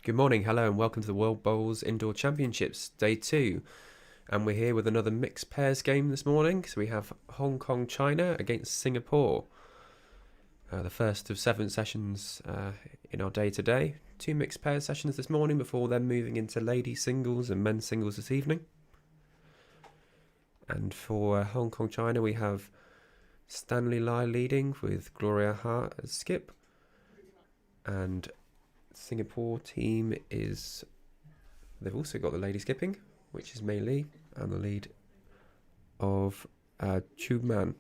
Good morning, hello, and welcome to the World Bowls Indoor Championships, Day 2. And we're here with another mixed pairs game this morning. So we have Hong Kong, China against Singapore. The first of 7 sessions in our day today. 2 mixed pairs sessions this morning before then moving into ladies singles and men's singles this evening. And for Hong Kong, China, we have Stanley Lai leading with Gloria Hart as skip. And Singapore team they've also got the lady skipping, which is Mei Li, and the lead of Chu Man.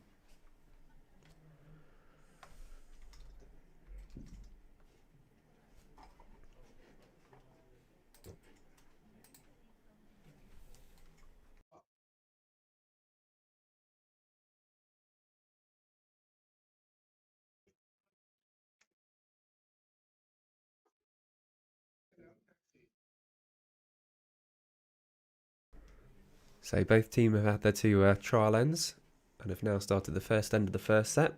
So both teams have had their 2 trial ends and have now started the first end of the first set.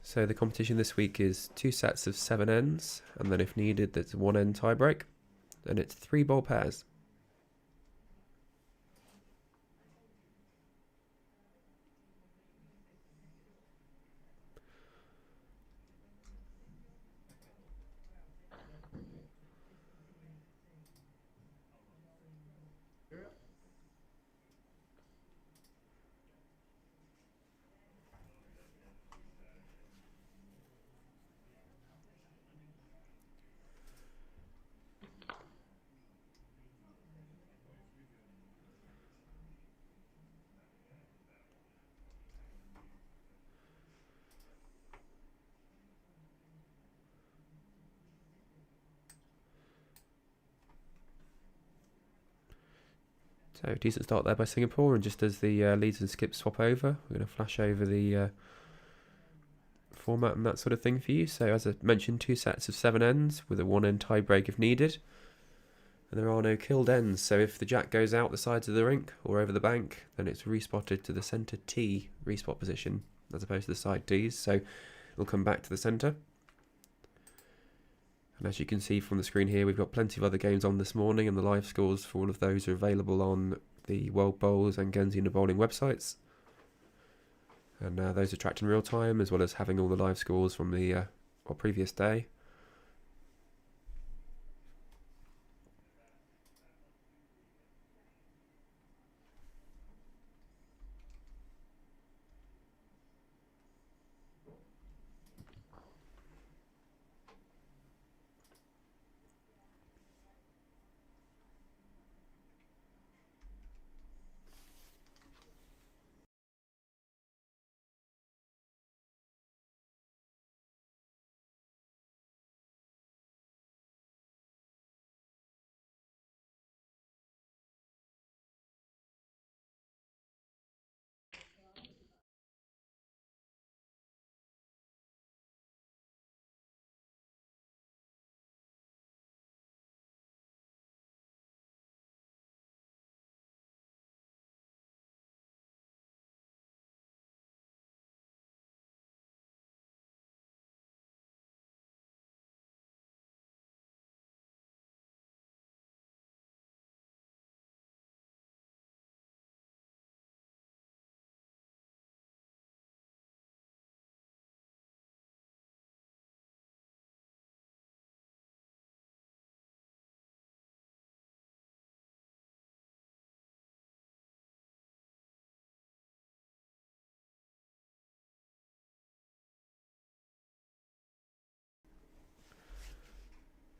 So the competition this week is 2 sets of 7 ends, and then if needed there's 1 end tiebreak, and it's 3 bowl pairs. So decent start there by Singapore, and just as the leads and skips swap over, we're going to flash over the format and that sort of thing for you. So as I mentioned, 2 sets of 7 ends with a 1 end tiebreak if needed. And there are no killed ends, so if the jack goes out the sides of the rink or over the bank, then it's respotted to the centre T respot position as opposed to the side Ds, so it'll come back to the centre. And as you can see from the screen here, we've got plenty of other games on this morning, and the live scores for all of those are available on the World Bowls and Guernsey Indoor Bowling websites. And those are tracked in real time, as well as having all the live scores from the previous day.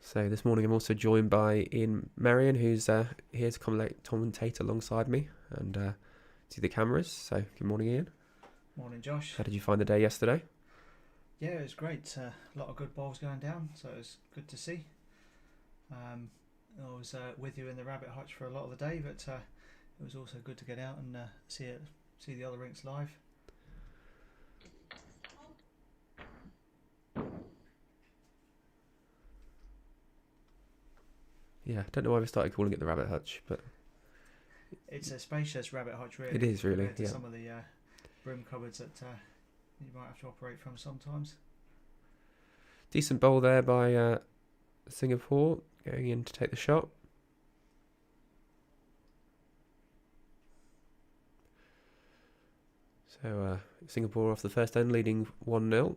So this morning I'm also joined by Ian Marion, who's here to commentate alongside me and see the cameras. So good morning, Ian. Morning, Josh. How did you find the day yesterday? Yeah, it was great. A lot of good balls going down, so it was good to see. I was with you in the rabbit hutch for a lot of the day, but it was also good to get out and see the other rinks live. Yeah, I don't know why we started calling it the rabbit hutch, but it's a spacious rabbit hutch, really. It is really, compared to yeah. some of the broom cupboards that you might have to operate from sometimes. Decent bowl there by Singapore going in to take the shot. So Singapore off the first end, leading 1-0.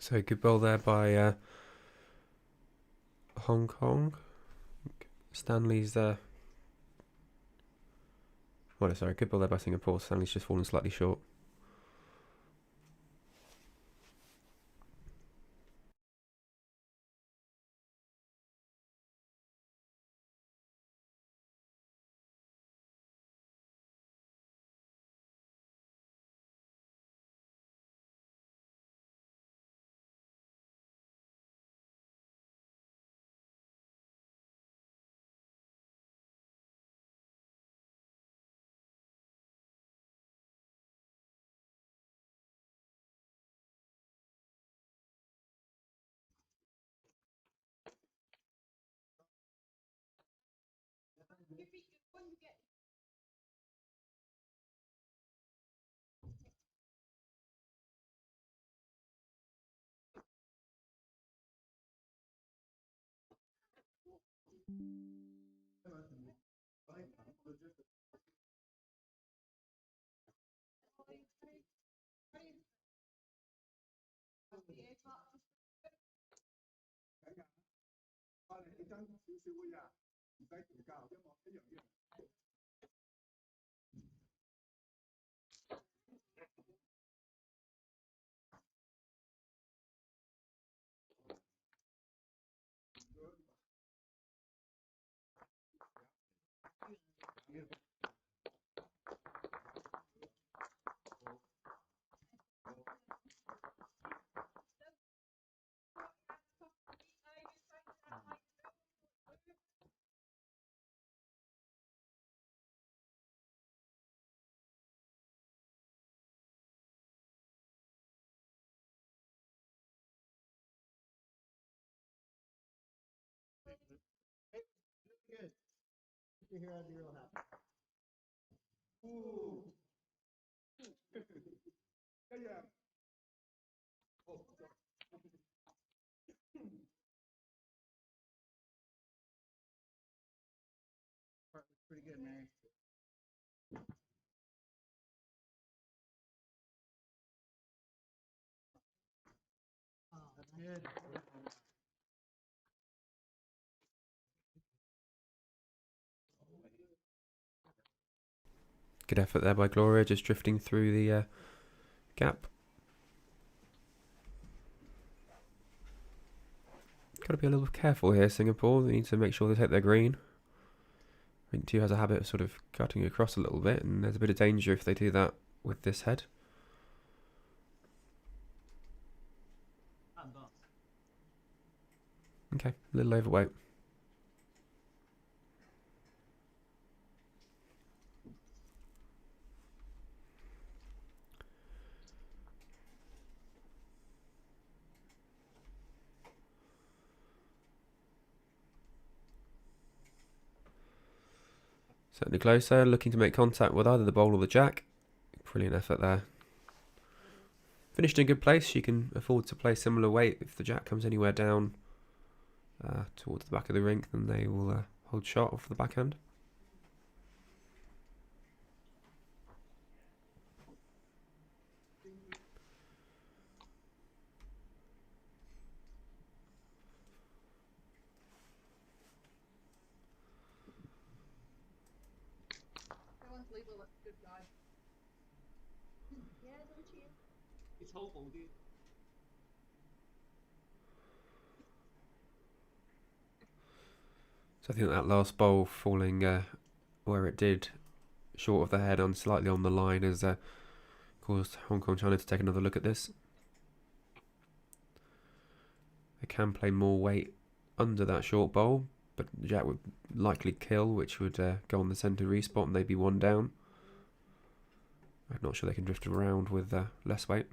So good ball there by Hong Kong. Stanley's there. Well, sorry, good ball there by Singapore. Stanley's just fallen slightly short. Good effort there by Gloria, just drifting through the gap. Got to be a little careful here, Singapore. They need to make sure they take their green. I think 2 has a habit of sort of cutting across a little bit, and there's a bit of danger if they do that with this head. Okay, a little overweight. Certainly closer, looking to make contact with either the bowl or the jack. Brilliant effort there. Finished in a good place. She can afford to play similar weight. If the jack comes anywhere down towards the back of the rink, then they will hold shot off the backhand. So I think that last bowl falling where it did, short of the head on slightly on the line, has caused Hong Kong China to take another look at this. They can play more weight under that short bowl, but the jack would likely kill, which would go on the centre respot and they'd be 1 down. I'm not sure they can drift around with less weight.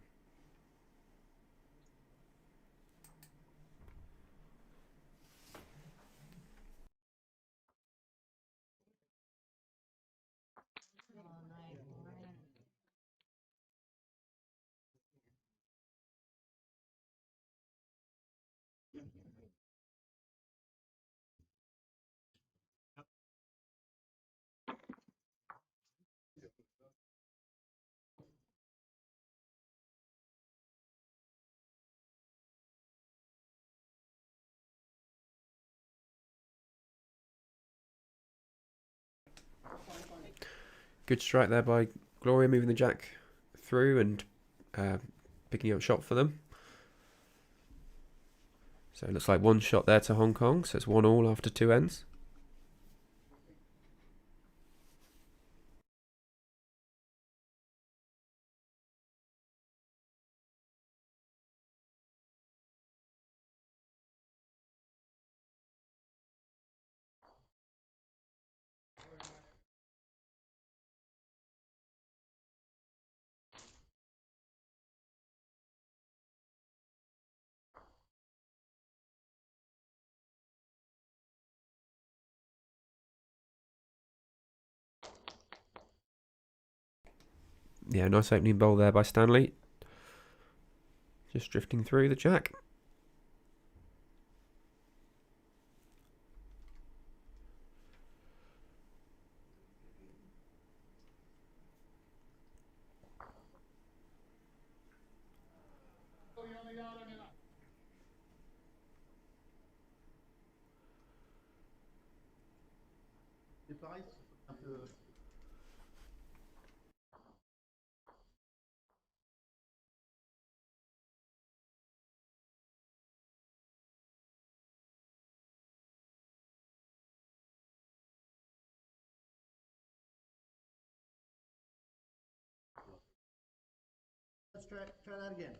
Good strike there by Gloria, moving the jack through and picking up shot for them. So it looks like 1 shot there to Hong Kong, so it's 1-1 after 2 ends. Yeah, nice opening bowl there by Stanley. Just drifting through the jack. Let's try that again.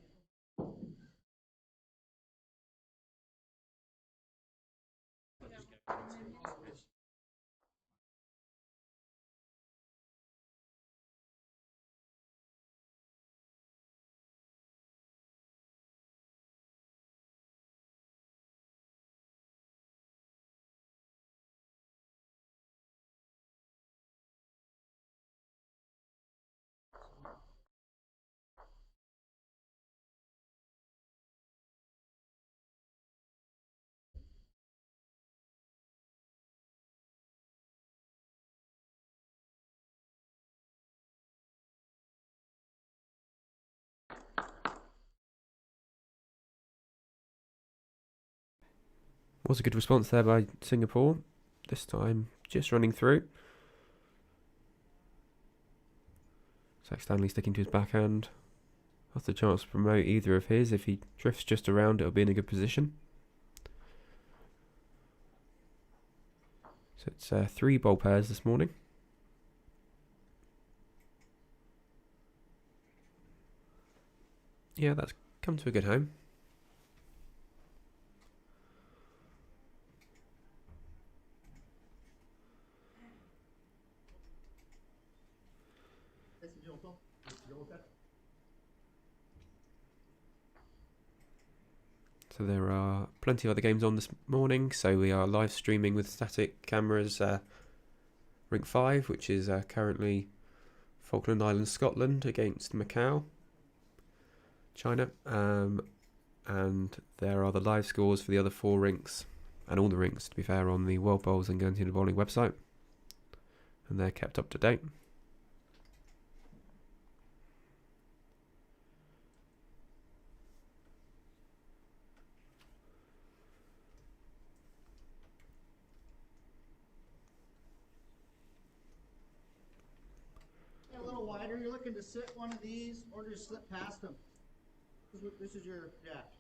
Was a good response there by Singapore. This time just running through. Zach Stanley sticking to his backhand. That's the chance to promote either of his. If he drifts just around, it'll be in a good position. So it's 3 bowl pairs this morning. Yeah, that's come to a good home. So there are plenty of other games on this morning. So we are live streaming with static cameras Rink 5, which is currently Falkland Islands, Scotland against Macau, China. And there are the live scores for the other 4 rinks, and all the rinks, to be fair, on the World Bowls and Guernsey Bowling website. And they're kept up to date. A little wider. You're looking to sit one of these or just slip past them. This is your deck.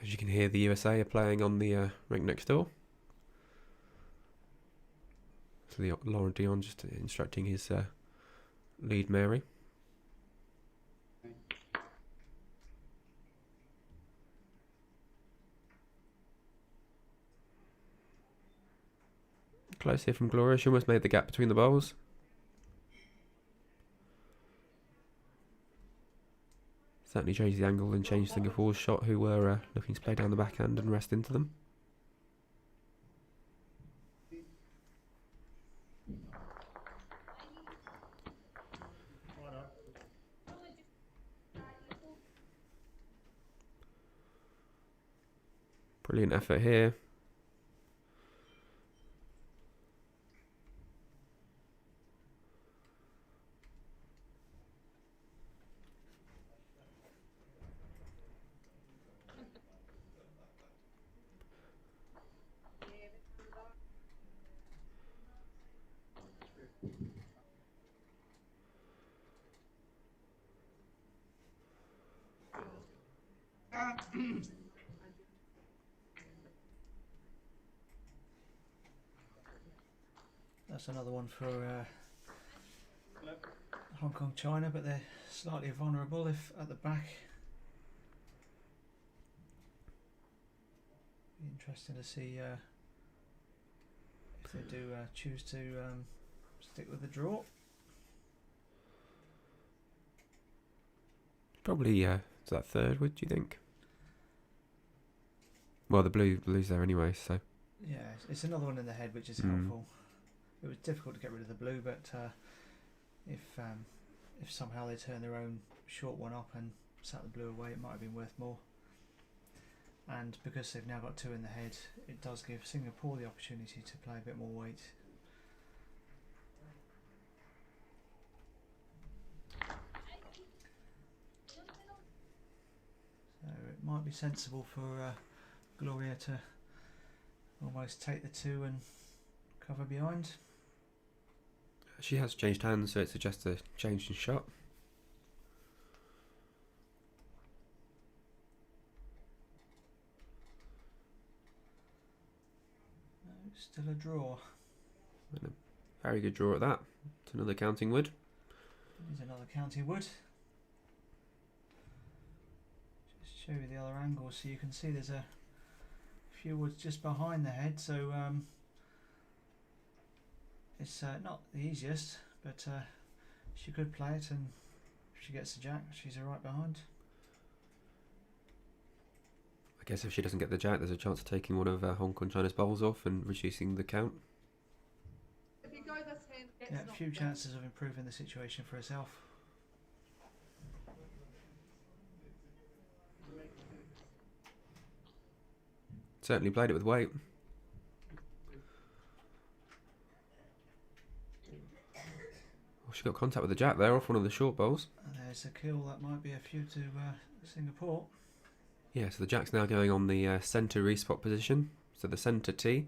As you can hear, the USA are playing on the rink next door. So the Laurent Dion just instructing his lead Mary. Close here from Gloria. She almost made the gap between the bowls. Certainly changed the angle and changed Singapore's shot, who were looking to play down the backhand and rest into them. Brilliant effort here. That's another one for Hong Kong, China, but they're slightly vulnerable if at the back. Be interesting to see if they do choose to stick with the draw. Probably is that third, would you think? Well, the blue's there anyway, so. Yeah, it's another one in the head, which is helpful. It was difficult to get rid of the blue, but if somehow they turn their own short one up and sat the blue away, it might have been worth more. And because they've now got 2 in the head, it does give Singapore the opportunity to play a bit more weight. So it might be sensible for Gloria to almost take the 2 and cover behind. She has changed hands, so it suggests a change in shot. No, still a draw. And a very good draw at that. It's another counting wood. There's another counting wood. Just show you the other angle so you can see there's a few woods just behind the head, so it's not the easiest, but she could play it, and if she gets the jack, she's right behind. I guess if she doesn't get the jack, there's a chance of taking one of Hong Kong China's bowls off and reducing the count. If you go this hand, Yeah, a few chances of improving the situation for herself. Certainly played it with weight. Oh, she got contact with the jack there off one of the short bowls. And there's a kill. That might be a few to Singapore. Yeah, so the jack's now going on the centre respot position, so the centre tee.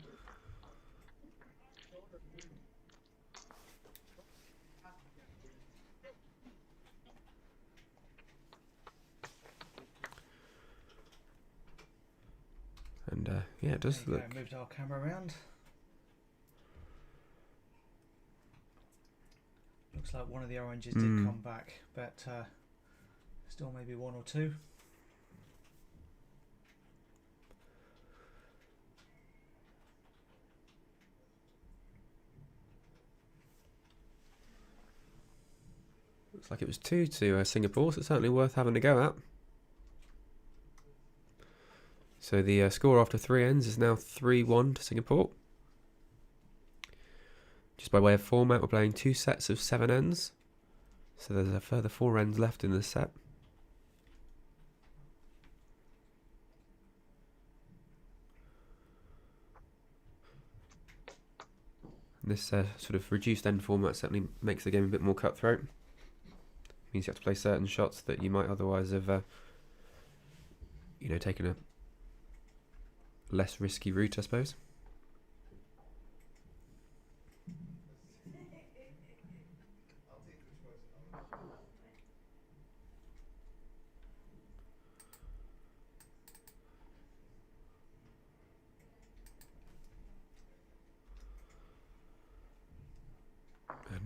And yeah, it does look. Moved our camera around. Looks like one of the oranges did come back, but still maybe one or two. Looks like it was 2 to Singapore, so it's certainly worth having a go at. So the score after 3 ends is now 3-1 to Singapore. Just by way of format, we're playing 2 sets of 7 ends. So there's a further 4 ends left in this set. And this sort of reduced end format certainly makes the game a bit more cutthroat. Means you have to play certain shots that you might otherwise have, taken a less risky route, I suppose.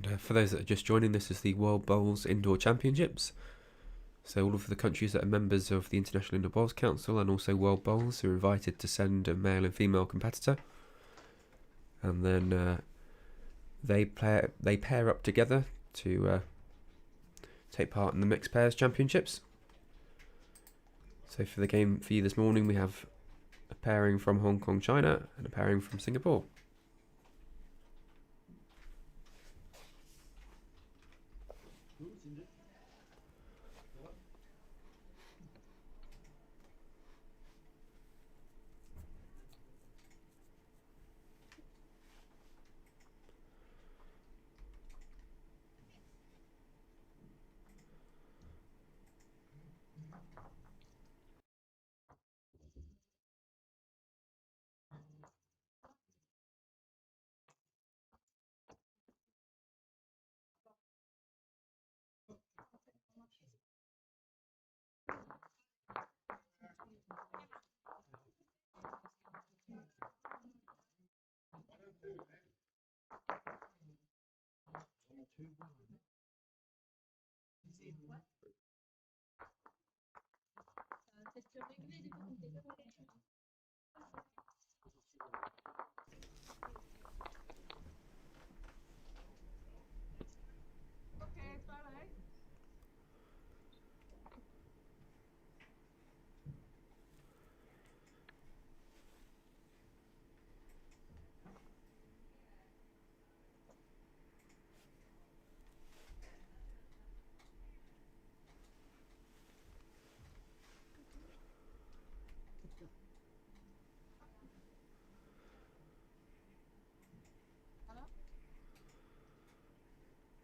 And for those that are just joining, this is the World Bowls Indoor Championships. So all of the countries that are members of the International Indoor Bowls Council and also World Bowls are invited to send a male and female competitor. And then they pair up together to take part in the Mixed Pairs Championships. So for the game for you this morning, we have a pairing from Hong Kong, China, and a pairing from Singapore.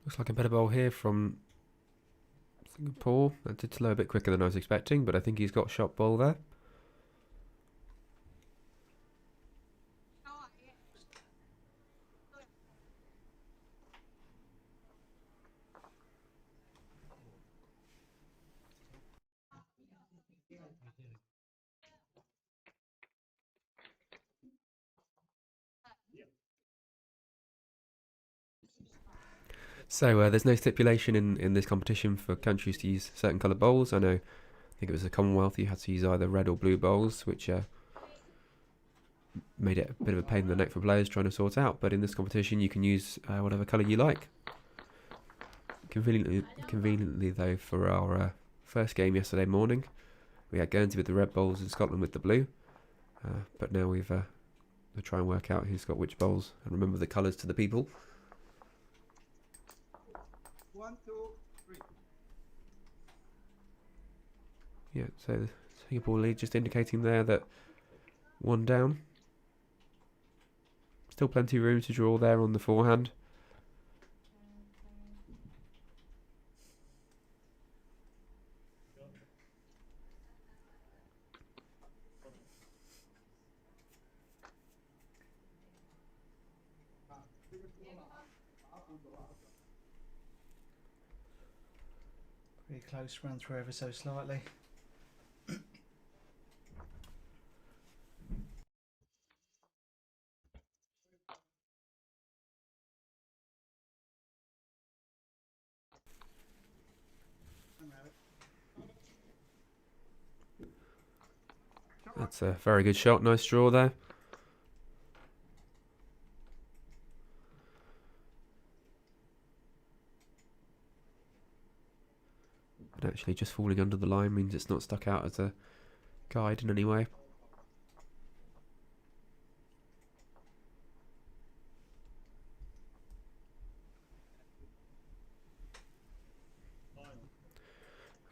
Looks like a better bowl here from Singapore. That did slow a bit quicker than I was expecting, but I think he's got shot ball there. So there's no stipulation in this competition for countries to use certain coloured bowls. I think it was the Commonwealth, you had to use either red or blue bowls, which made it a bit of a pain in the neck for players trying to sort out. But in this competition, you can use whatever colour you like. Conveniently though, for our first game yesterday morning, we had Guernsey with the red bowls and Scotland with the blue. But now we'll try and work out who's got which bowls and remember the colours to the people. 1, 2, 3. Yeah, so the Singapore lead just indicating there that 1 down. Still plenty of room to draw there on the forehand. Pretty close, run through ever so slightly. That's a very good shot. Nice draw there. But actually just falling under the line means it's not stuck out as a guide in any way.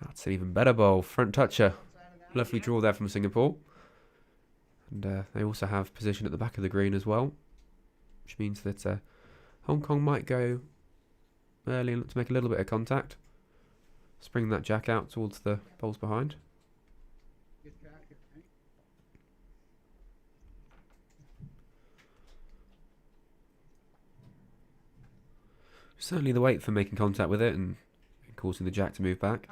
That's an even better bowl. Front toucher. Lovely draw there from Singapore. And they also have position at the back of the green as well, which means that Hong Kong might go early and look to make a little bit of contact. Spring that jack out towards the bowls behind. Certainly the weight for making contact with it and causing the jack to move back.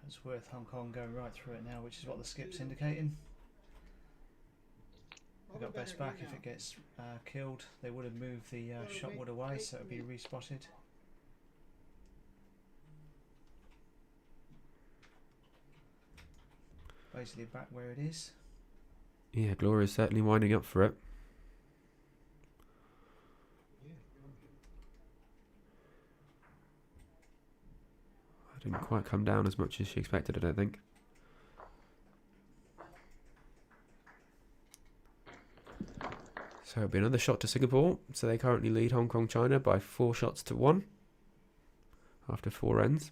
It's worth Hong Kong going right through it now, which is what the skip's indicating. They've got best back. If it gets killed, they would have moved the shot wood away, so it would be respotted. Basically back where it is. Yeah, Gloria's certainly winding up for it. I didn't quite come down as much as she expected, I don't think. So it'll be another shot to Singapore. So they currently lead Hong Kong China by 4 shots to 1 after 4 ends.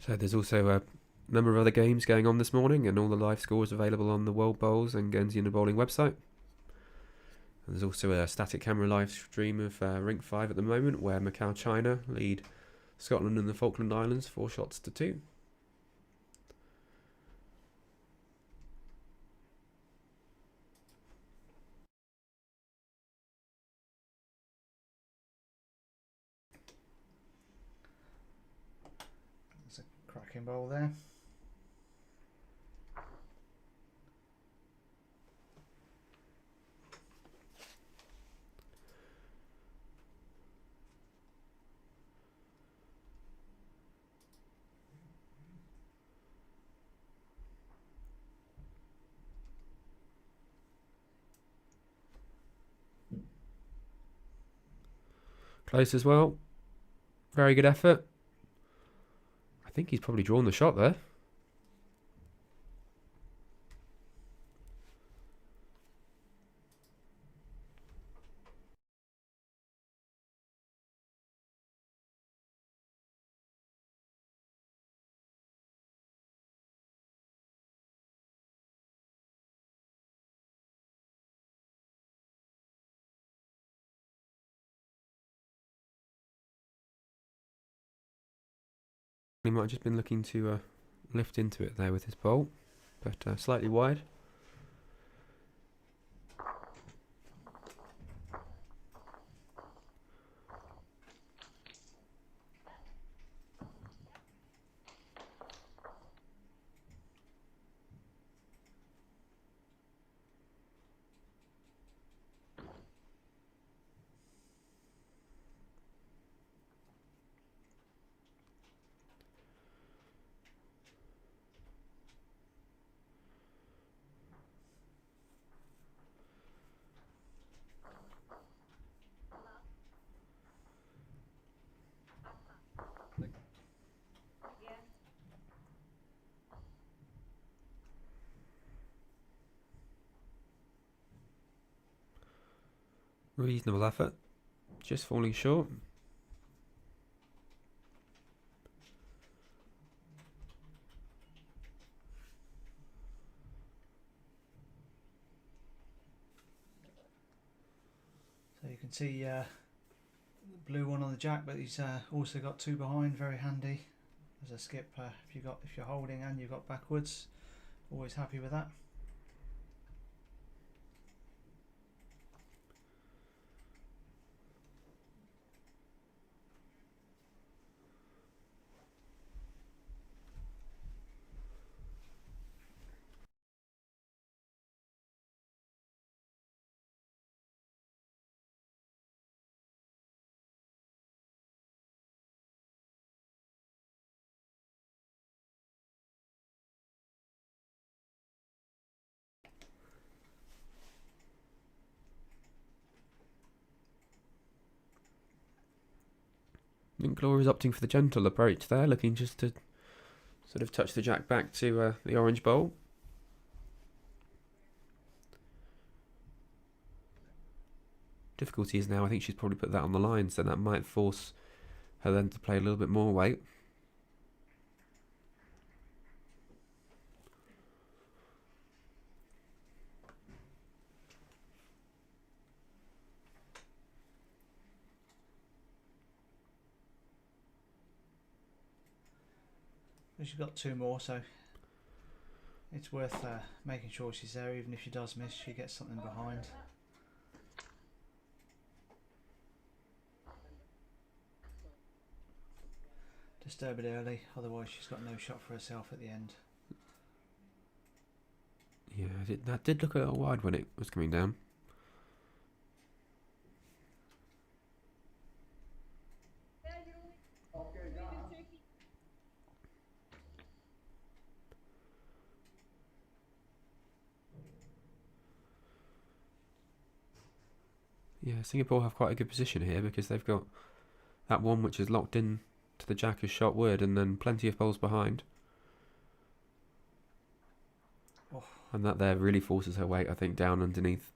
So there's also a number of other games going on this morning, and all the live scores available on the World Bowls and Guernsey and the Bowling website. And there's also a static camera live stream of Rink 5 at the moment, where Macau China lead Scotland and the Falkland Islands 4 shots to 2. There's a cracking bowl there. Close as well. Very good effort. I think he's probably drawn the shot there. He might have just been looking to lift into it there with his bowl, but slightly wide. Reasonable effort. Just falling short. So you can see the blue one on the jack, but he's also got 2 behind. Very handy as a skip. If you're holding and you've got backwards, always happy with that. I think Gloria's opting for the gentle approach there, looking just to sort of touch the jack back to the orange bowl. Difficulty is now, I think she's probably put that on the line, so that might force her then to play a little bit more weight. She's got 2 more, so it's worth making sure she's there. Even if she does miss, she gets something behind. Disturb it early, otherwise she's got no shot for herself at the end. Yeah, that did look a little wide when it was coming down. Yeah, Singapore have quite a good position here because they've got that one which is locked in to the jack as shot wood, and then plenty of bowls behind. Oh. And that there really forces her weight, I think, down underneath.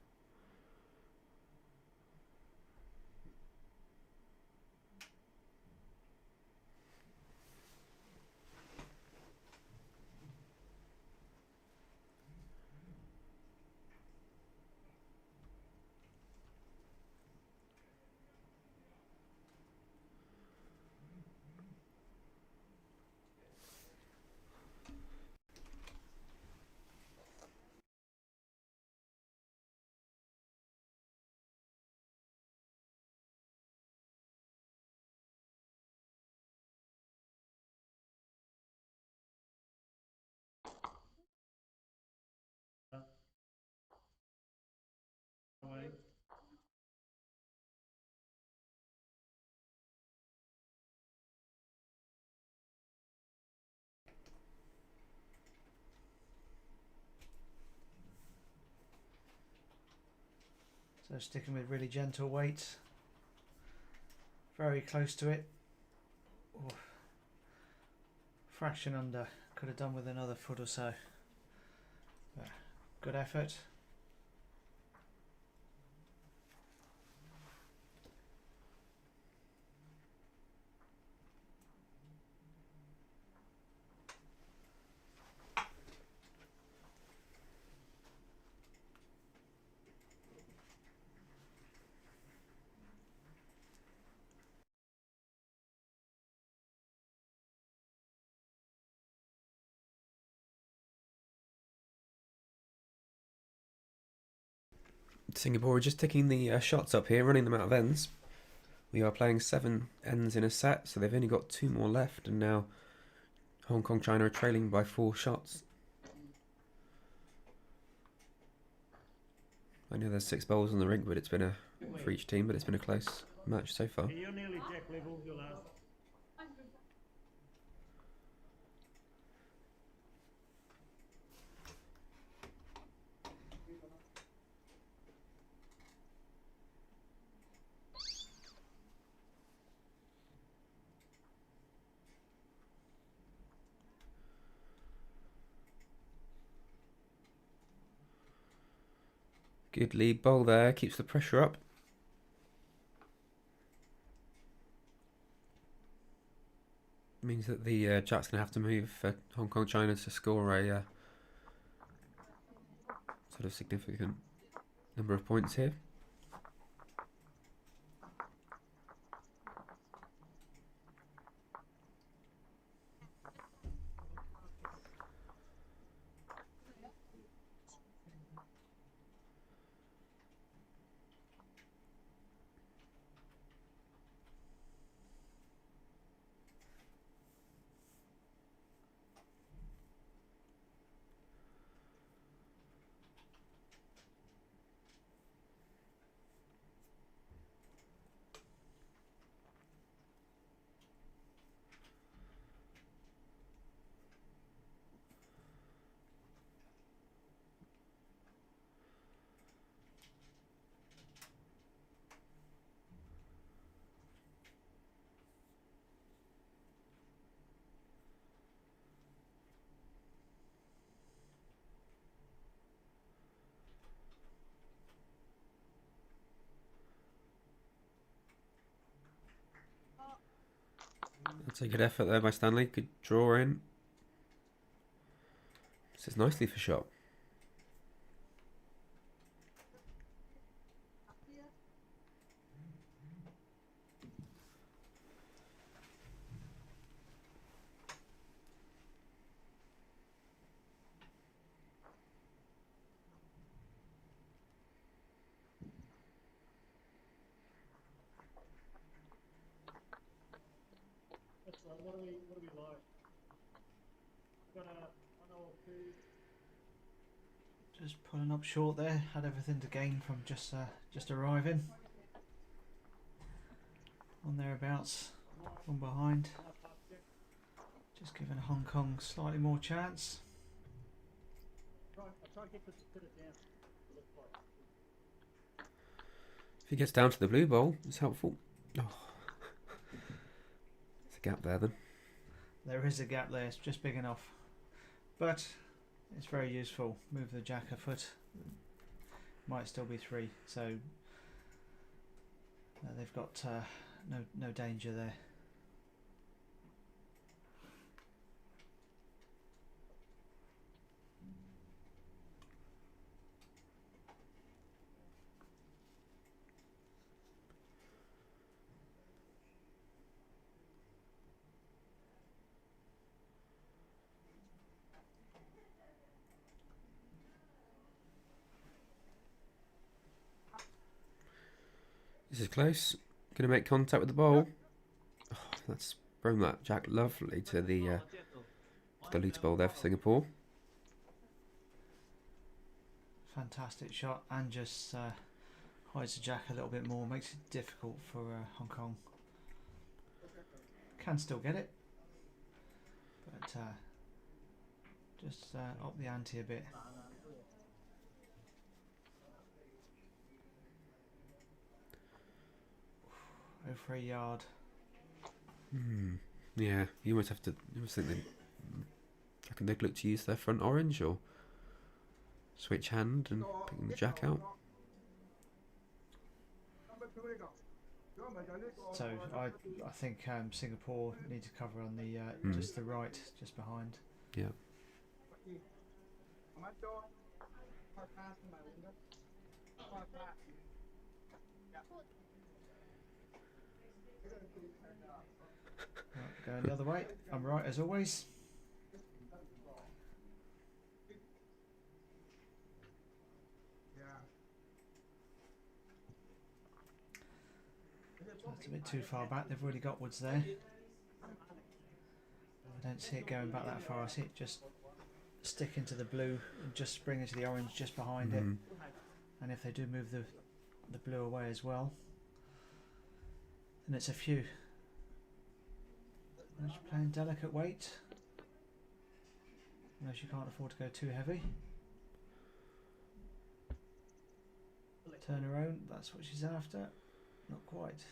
So sticking with really gentle weight, very close to it. Oh. Fraction under, could have done with another foot or so. Good effort. Singapore are just ticking the shots up here, running them out of ends. We are playing 7 ends in a set, so they've only got 2 more left, and now Hong Kong China are trailing by 4 shots. I know there's 6 bowls on the rig, but it's been for each team, but it's been a close match so far. You're nearly jack level, your last. Good lead bowl there, keeps the pressure up. Means that the Jack's going to have to move for Hong Kong China to score a sort of significant number of points here. That's a good effort there by Stanley. Good draw in. This is nicely for shot. That's right. What do we like? Got a 102. Just pulling up short there. Had everything to gain from just arriving. On thereabouts, one behind. Just giving Hong Kong slightly more chance. I'll try to get this to put it down. If he gets down to the blue bowl, it's helpful. Oh. There's a gap there then. There is a gap there, it's just big enough. But it's very useful. Move the Jack a foot. Might still be 3, so they've got no danger there. This is close. Going to make contact with the bowl. Oh, that's thrown that Jack lovely to the lead bowl there for Singapore. Fantastic shot, and just hides the Jack a little bit more, makes it difficult for Hong Kong. Can still get it, but just up the ante a bit. Over a yard. Yeah, you almost have to. You almost think Jack and Nick look to use their front orange or switch hand and picking the Jack out. So I think Singapore need to cover on the just the right, just behind. Yeah. Right, going the other way. I'm right as always. That's a bit too far back. They've already got woods there. I don't see it going back that far. I see it just stick into the blue and just bring into the orange just behind it. And if they do move the blue away as well, then it's a few. Just playing delicate weight. Unless you can't afford to go too heavy. Turn her own, that's what she's after. Not quite.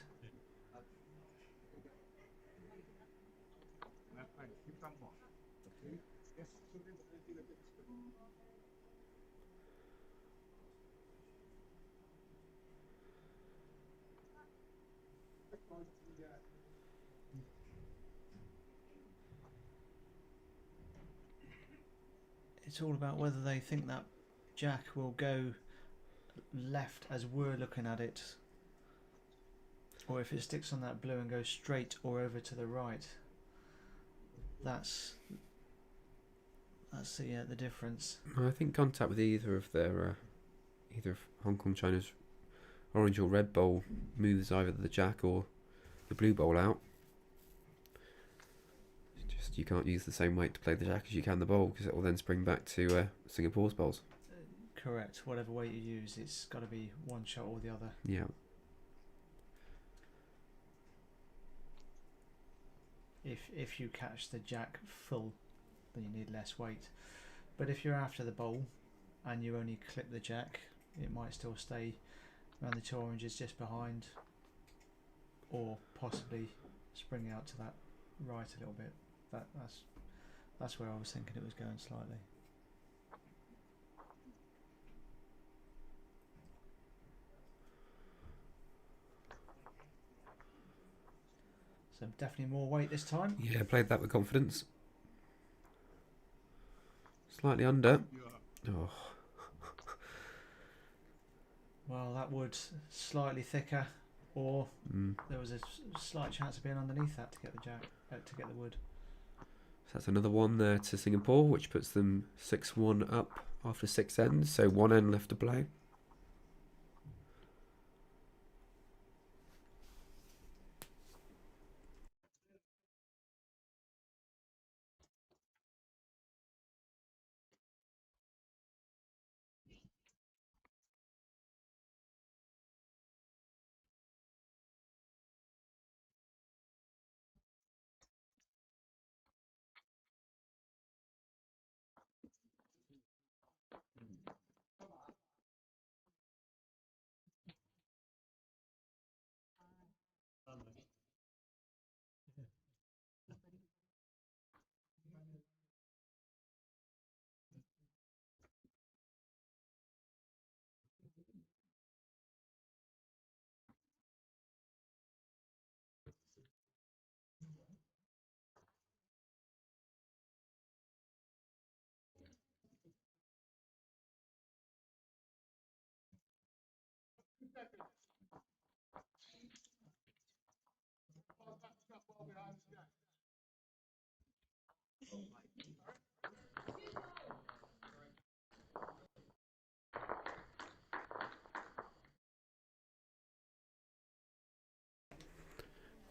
It's all about whether they think that jack will go left as we're looking at it, or if it sticks on that blue and goes straight or over to the right. That's the difference. I think contact with either of Hong Kong China's orange or red bowl moves either the jack or the blue bowl out. It's just you can't use the same weight to play the jack as you can the bowl, because it will then spring back to Singapore's bowls. Correct. Whatever weight you use, it's got to be one shot or the other. Yeah. If you catch the jack full, then you need less weight. But if you're after the bowl and you only clip the jack, it might still stay around the two oranges just behind, or possibly spring out to that right a little bit. That's where I was thinking it was going slightly. So definitely more weight this time. Yeah, played that with confidence. Slightly under. Oh. Well, that would slightly thicker, or there was a slight chance of being underneath that to get the jack, to get the wood. So that's another one there to Singapore, which puts them 6-1 up after 6 ends. So 1 end left to play.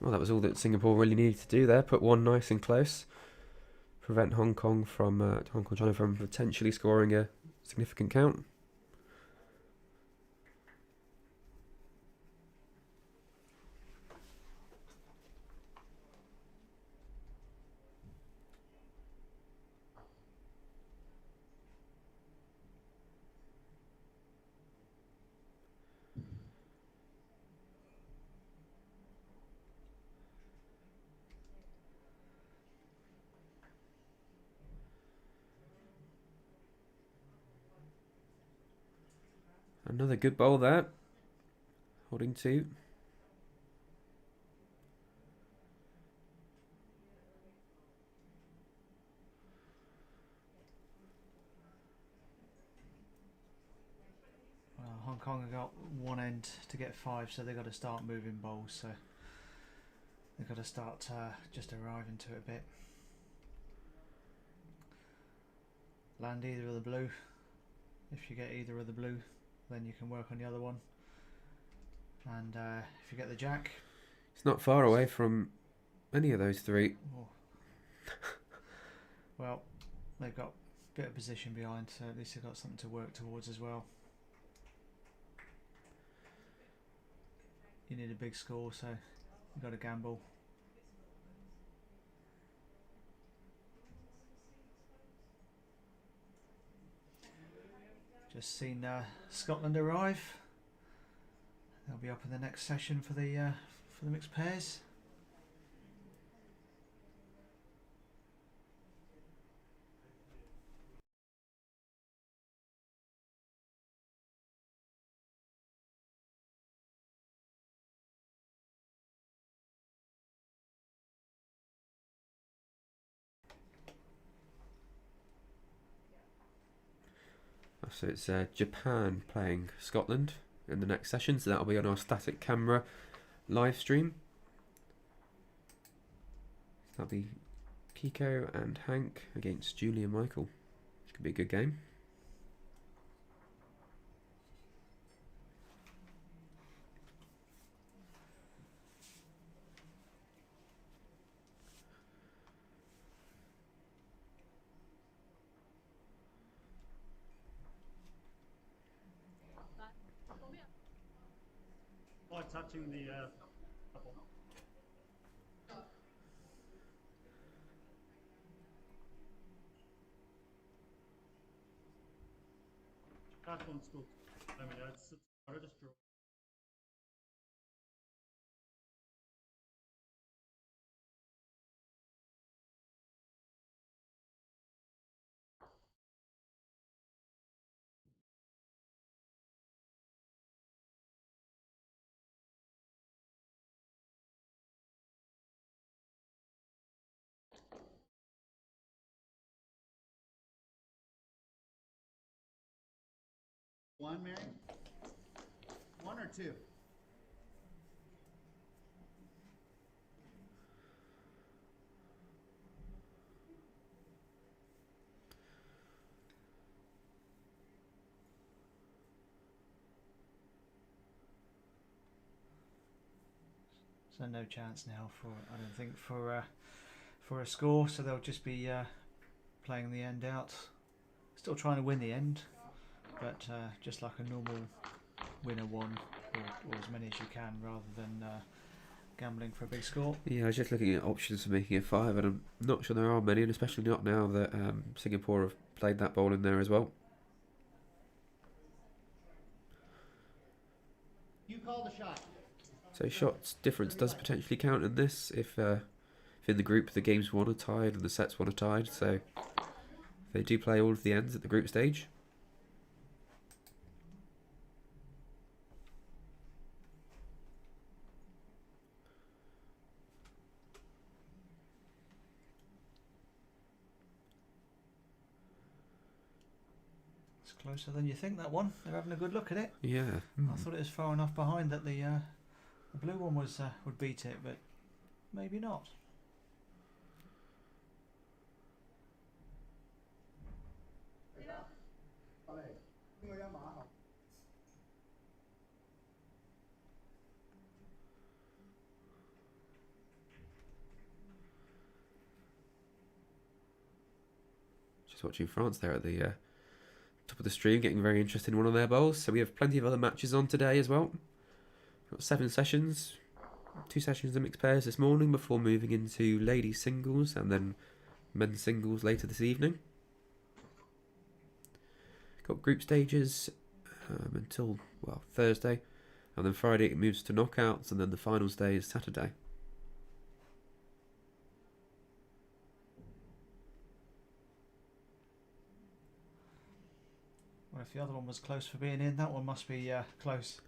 Well, that was all that Singapore really needed to do there. Put one nice and close. Prevent Hong Kong China from potentially scoring a significant count. Another good bowl there. Holding 2. Well, Hong Kong have got one end to get 5, so they've got to start moving bowls. So they've got to start just arriving to it a bit. Land either of the blue. If you get either of the blue, then you can work on the other one. And if you get the jack, It's not far away from any of those 3. oh. Well, they've got a bit of position behind, so at least they've got something to work towards as well. You need a big score, so you've got to gamble. Just seen Scotland arrive. They'll be up in the next session for the mixed pairs. So it's Japan playing Scotland in the next session, so that'll be on our static camera live stream. That'll be Kiko and Hank against Julie and Michael. Which could be a good game. By touching the couple. That one's still. I mean, it's hard to draw. One, Mary? One or two? So no chance now for, I don't think, for a score. So they'll just be playing the end out. Still trying to win the end, but just like a normal winner one, or as many as you can, rather than gambling for a big score. Yeah, I was just looking at options for making a 5, and I'm not sure there are many, and especially not now that Singapore have played that ball in there as well. You call the shot. So shots difference does potentially count in this if in the group the games won are tied and the sets won are tied. So they do play all of the ends at the group stage. It's closer than you think, that one. They're having a good look at it. Yeah. I thought it was far enough behind that the blue one was would beat it, but maybe not. Just watching France there at the top of the stream, getting very interested in one of their bowls. So we have plenty of other matches on today as well. Got 7 sessions, 2 sessions of mixed pairs this morning before moving into ladies singles and then men's singles later this evening. Got group stages until, well, Thursday, and then Friday it moves to knockouts, and then the finals day is Saturday. Well, if the other one was close for being in, that one must be close.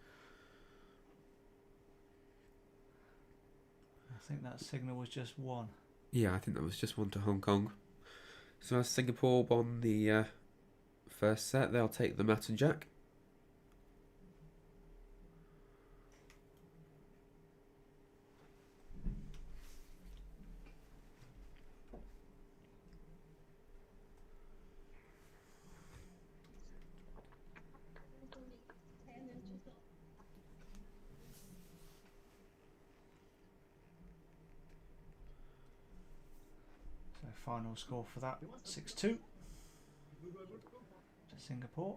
I think that signal was just 1. Yeah, I think that was just 1 to Hong Kong. So as Singapore won the first set, they'll take the mat and jack. So final score for that, 6-2 to Singapore.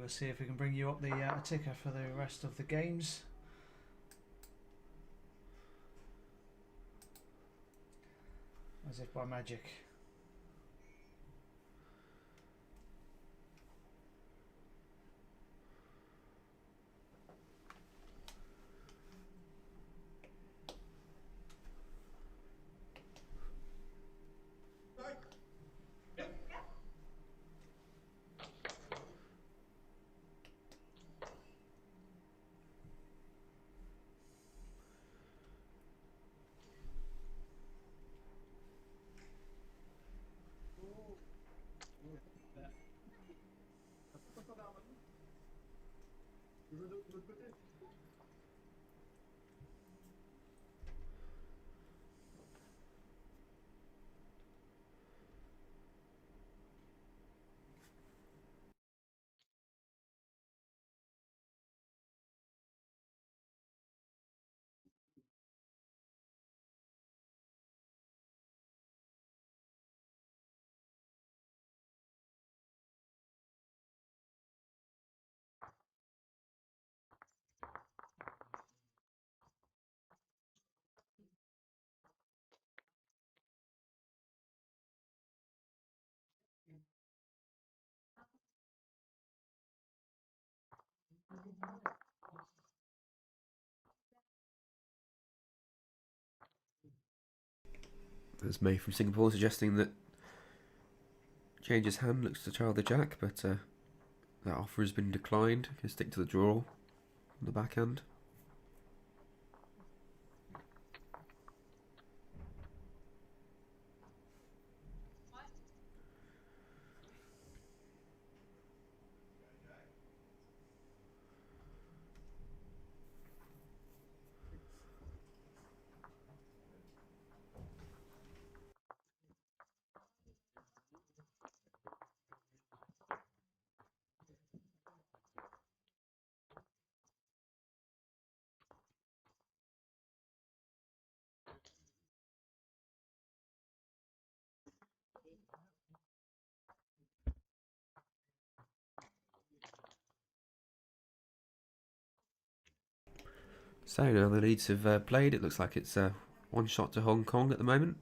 we'll see if we can bring you up the ticker for the rest of the games. As if by magic. There's May from Singapore suggesting that changes hand, looks to trial the jack, but that offer has been declined. Can stick to the draw on the backhand. So now the leads have played. It looks like it's one shot to Hong Kong at the moment.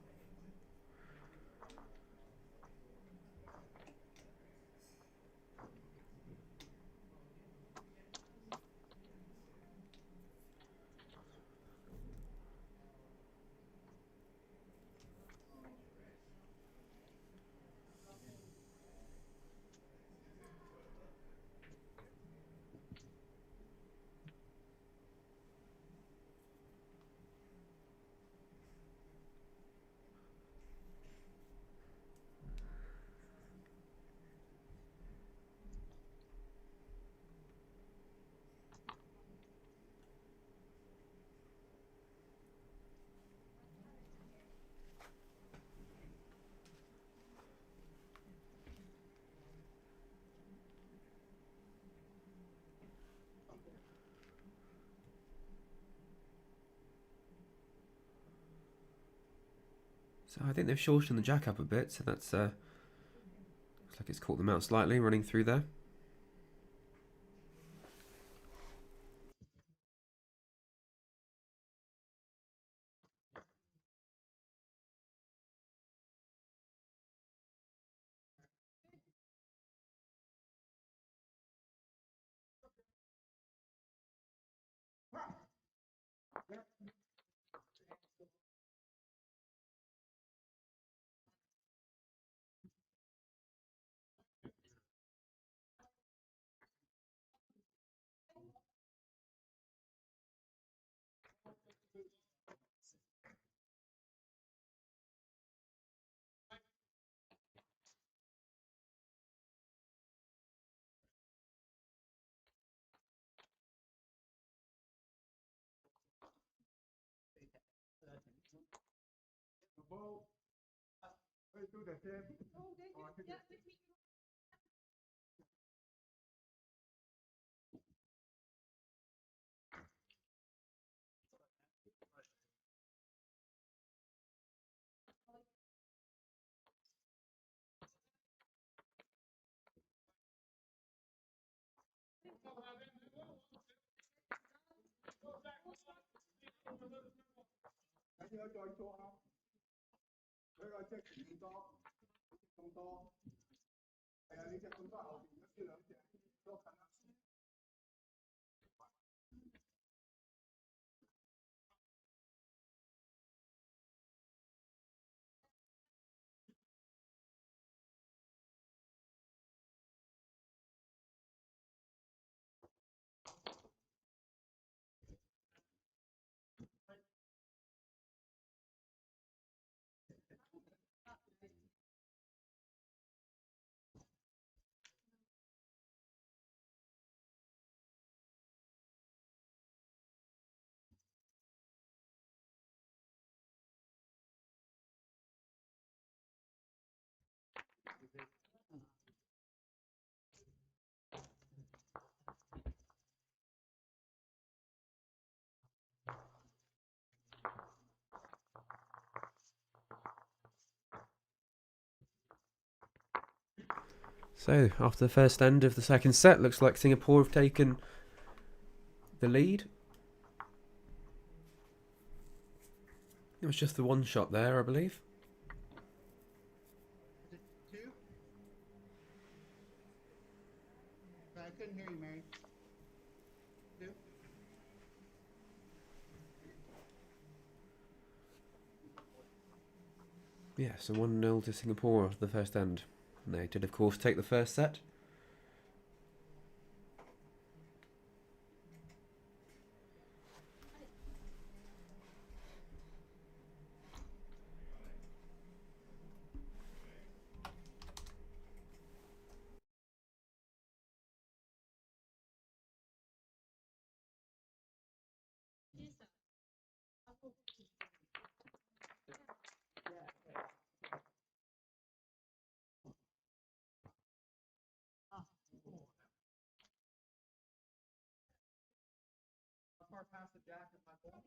So I think they've shortened the jack up a bit, so that's looks like it's caught them out slightly, running through there. So, after the first end of the second set, looks like Singapore have taken the lead. It was just the one shot there, I believe. Is it 2? I couldn't hear you, Mary. 2? Yeah, so 1-0 to Singapore after the first end. And they did, of course, take the first set. How far past the jack is my ball?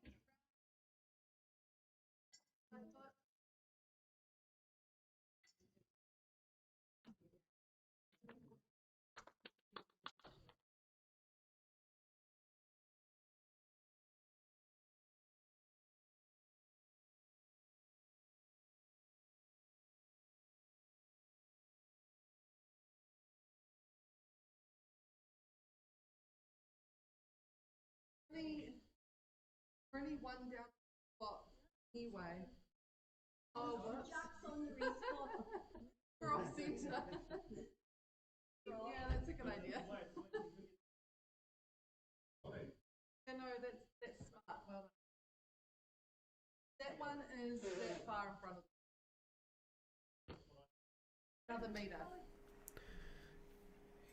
Only one down spot anyway. Oh, whoops. We're off centre. Yeah, that's a good idea. Yeah, no, that's smart. Well done. That one is that far in front of another metre.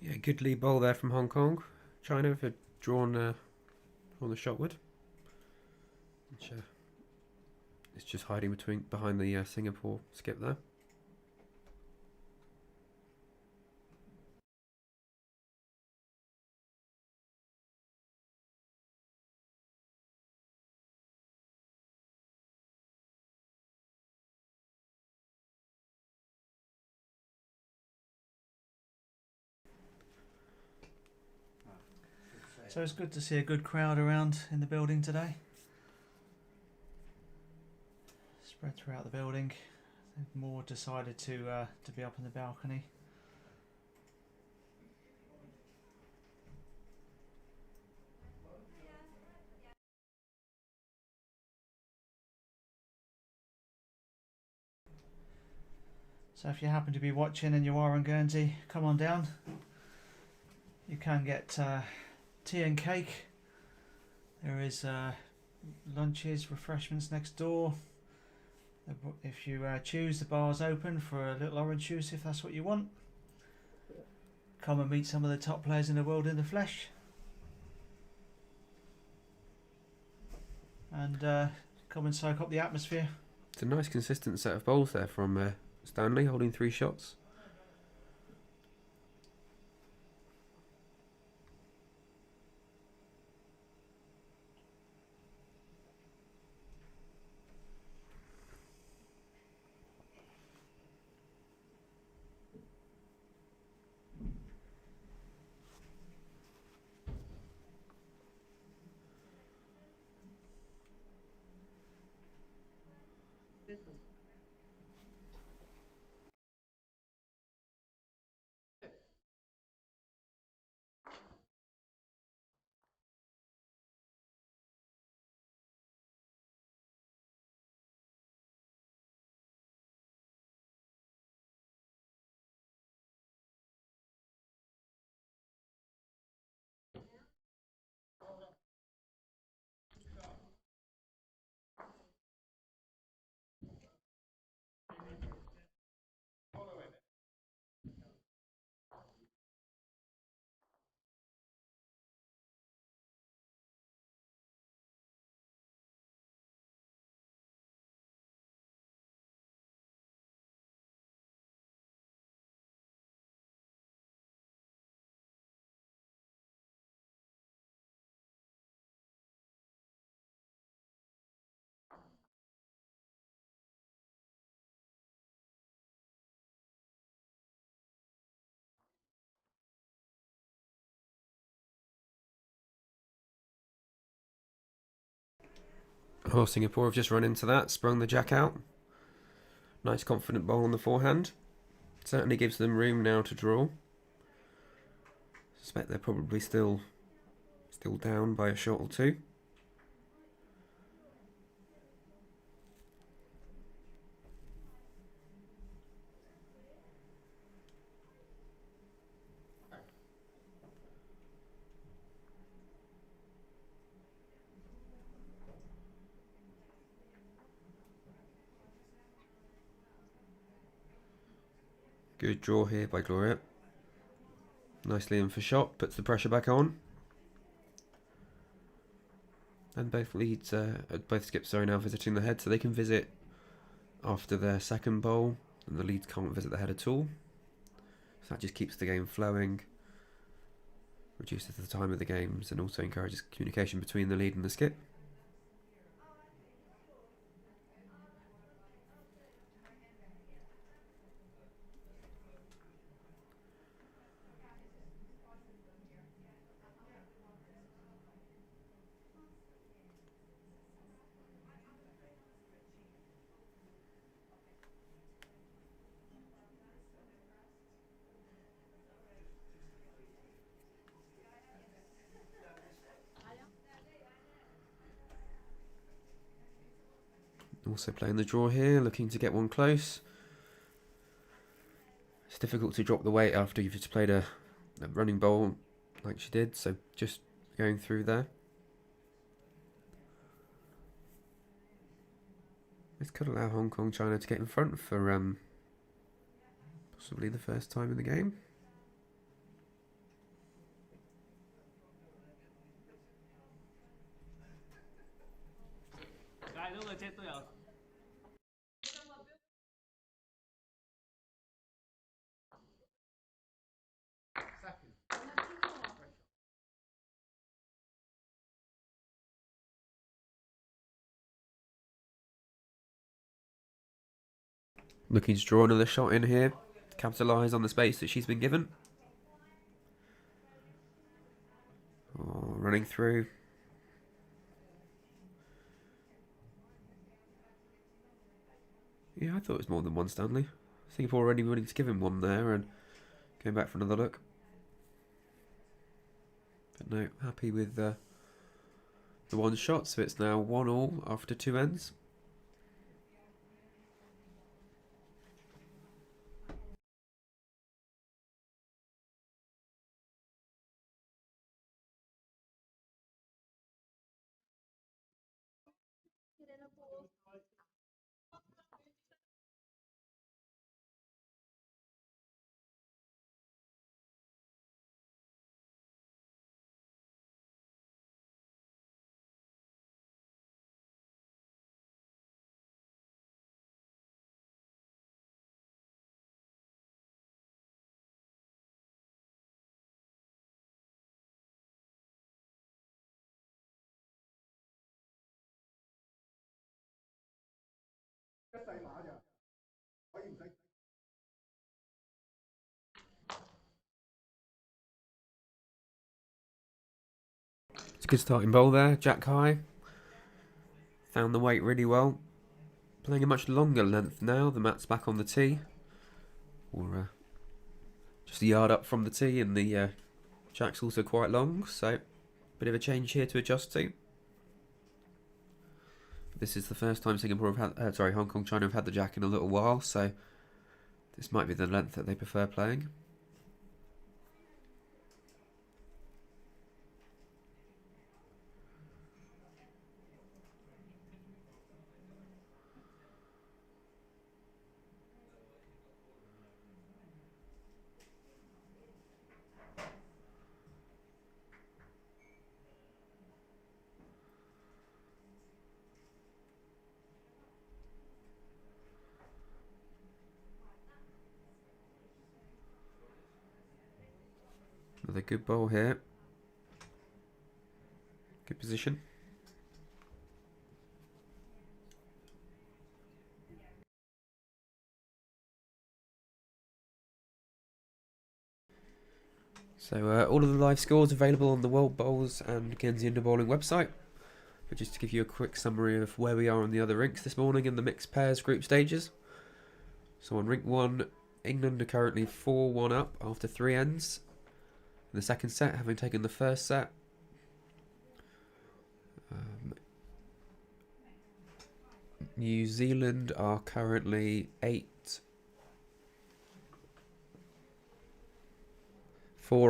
Yeah, good lead ball there from Hong Kong. China have drawn on the shotwood. Which, it's just hiding behind the Singapore skip there. So it's good to see a good crowd around in the building today. Spread throughout the building. More decided to be up in the balcony. So if you happen to be watching and you are on Guernsey, come on down. You can get tea and cake. There is lunches, refreshments next door. If you choose, the bar's open for a little orange juice if that's what you want. Come and meet some of the top players in the world in the flesh. And come and soak up the atmosphere. It's a nice consistent set of bowls there from Stanley, holding 3 shots. Oh, Singapore have just run into that, sprung the jack out. Nice confident bowl on the forehand. Certainly gives them room now to draw. Suspect they're probably still down by a shot or two. Good draw here by Gloria. Nicely in for shot, puts the pressure back on. And both leads, both skips are now visiting the head, so they can visit after their second bowl, and the leads can't visit the head at all. So that just keeps the game flowing, reduces the time of the games, and also encourages communication between the lead and the skip. Also playing the draw here, looking to get one close. It's difficult to drop the weight after you've just played a running bowl like she did, so just going through there. This could allow Hong Kong China to get in front for possibly the first time in the game. Looking to draw another shot in here, capitalise on the space that she's been given. Oh, running through. Yeah, I thought it was more than one Stanley. Singapore already willing to give him one there and going back for another look. But no, happy with the one shot, so it's now 1-1 after 2 ends. It's a good starting bowl there, Jack High. Found the weight really well. Playing a much longer length now. The mat's back on the tee. Or just a yard up from the tee, and the jack's also quite long, so bit of a change here to adjust to. This is the first time Singapore have had, Hong Kong, China have had the jack in a little while, so this might be the length that they prefer playing. Another good ball here. Good position. So all of the live scores available on the World Bowls and Guernsey Indoor Bowling website. But just to give you a quick summary of where we are on the other rinks this morning in the mixed pairs group stages. So on rink 1, England are currently 4-1 up after 3 ends. In the second set, having taken the first set. New Zealand are currently 8-4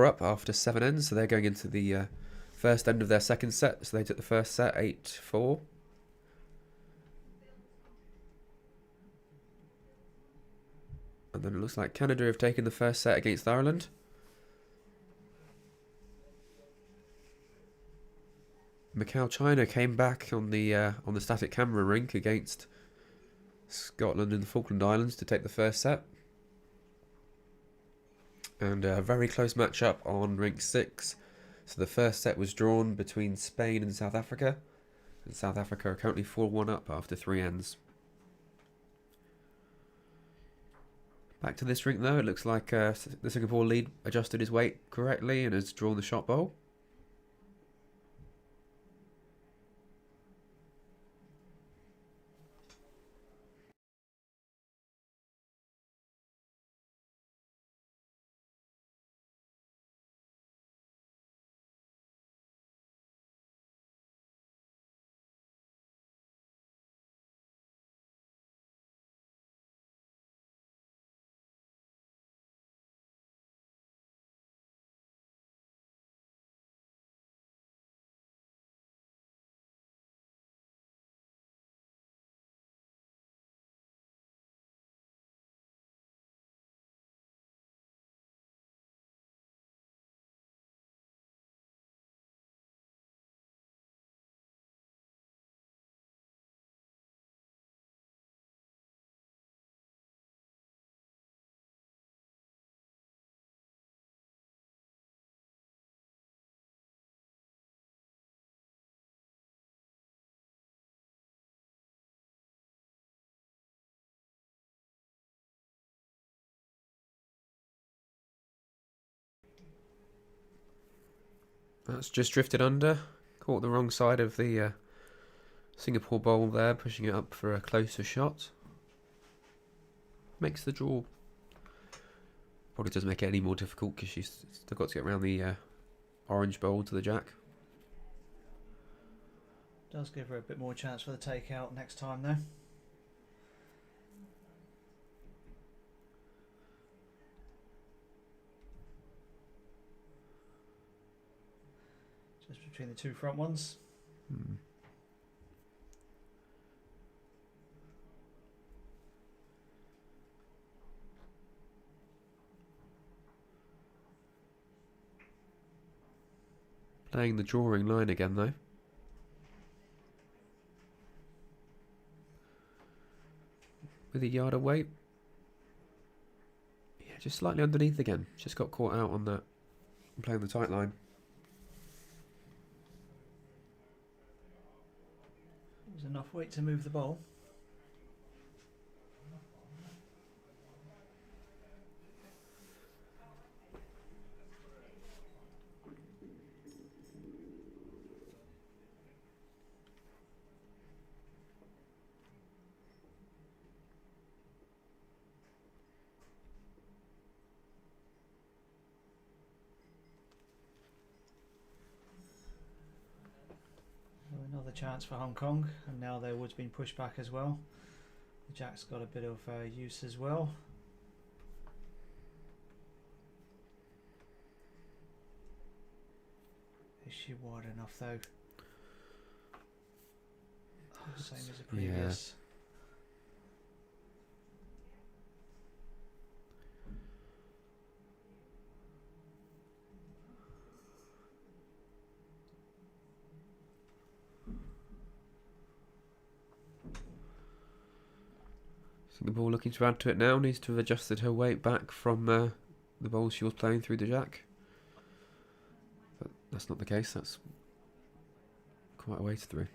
up after 7 ends, so they're going into the first end of their second set. So they took the first set 8-4. And then it looks like Canada have taken the first set against Ireland. Macau, China came back on the static camera rink against Scotland and the Falkland Islands to take the first set. And a very close match-up on rink 6. So the first set was drawn between Spain and South Africa. And South Africa are currently 4-1 up after 3 ends. Back to this rink though, it looks like the Singapore lead adjusted his weight correctly and has drawn the shot bowl. That's just drifted under. Caught the wrong side of the Singapore bowl there, pushing it up for a closer shot. Makes the draw. Probably doesn't make it any more difficult because she's still got to get around the orange bowl to the jack. Does give her a bit more chance for the takeout next time though. Just between the two front ones. Playing the drawing line again though. With a yard away. Yeah, just slightly underneath again. Just got caught out on that. Playing the tight line. There's enough weight to move the ball. chance for Hong Kong, and now their wood's been pushed back as well. The jack's got a bit of use as well. Is she wide enough though? Oh, same as the previous. Singapore looking to add to it now. Needs to have adjusted her weight back from the bowls she was playing through the jack. But that's not the case. That's quite a ways through.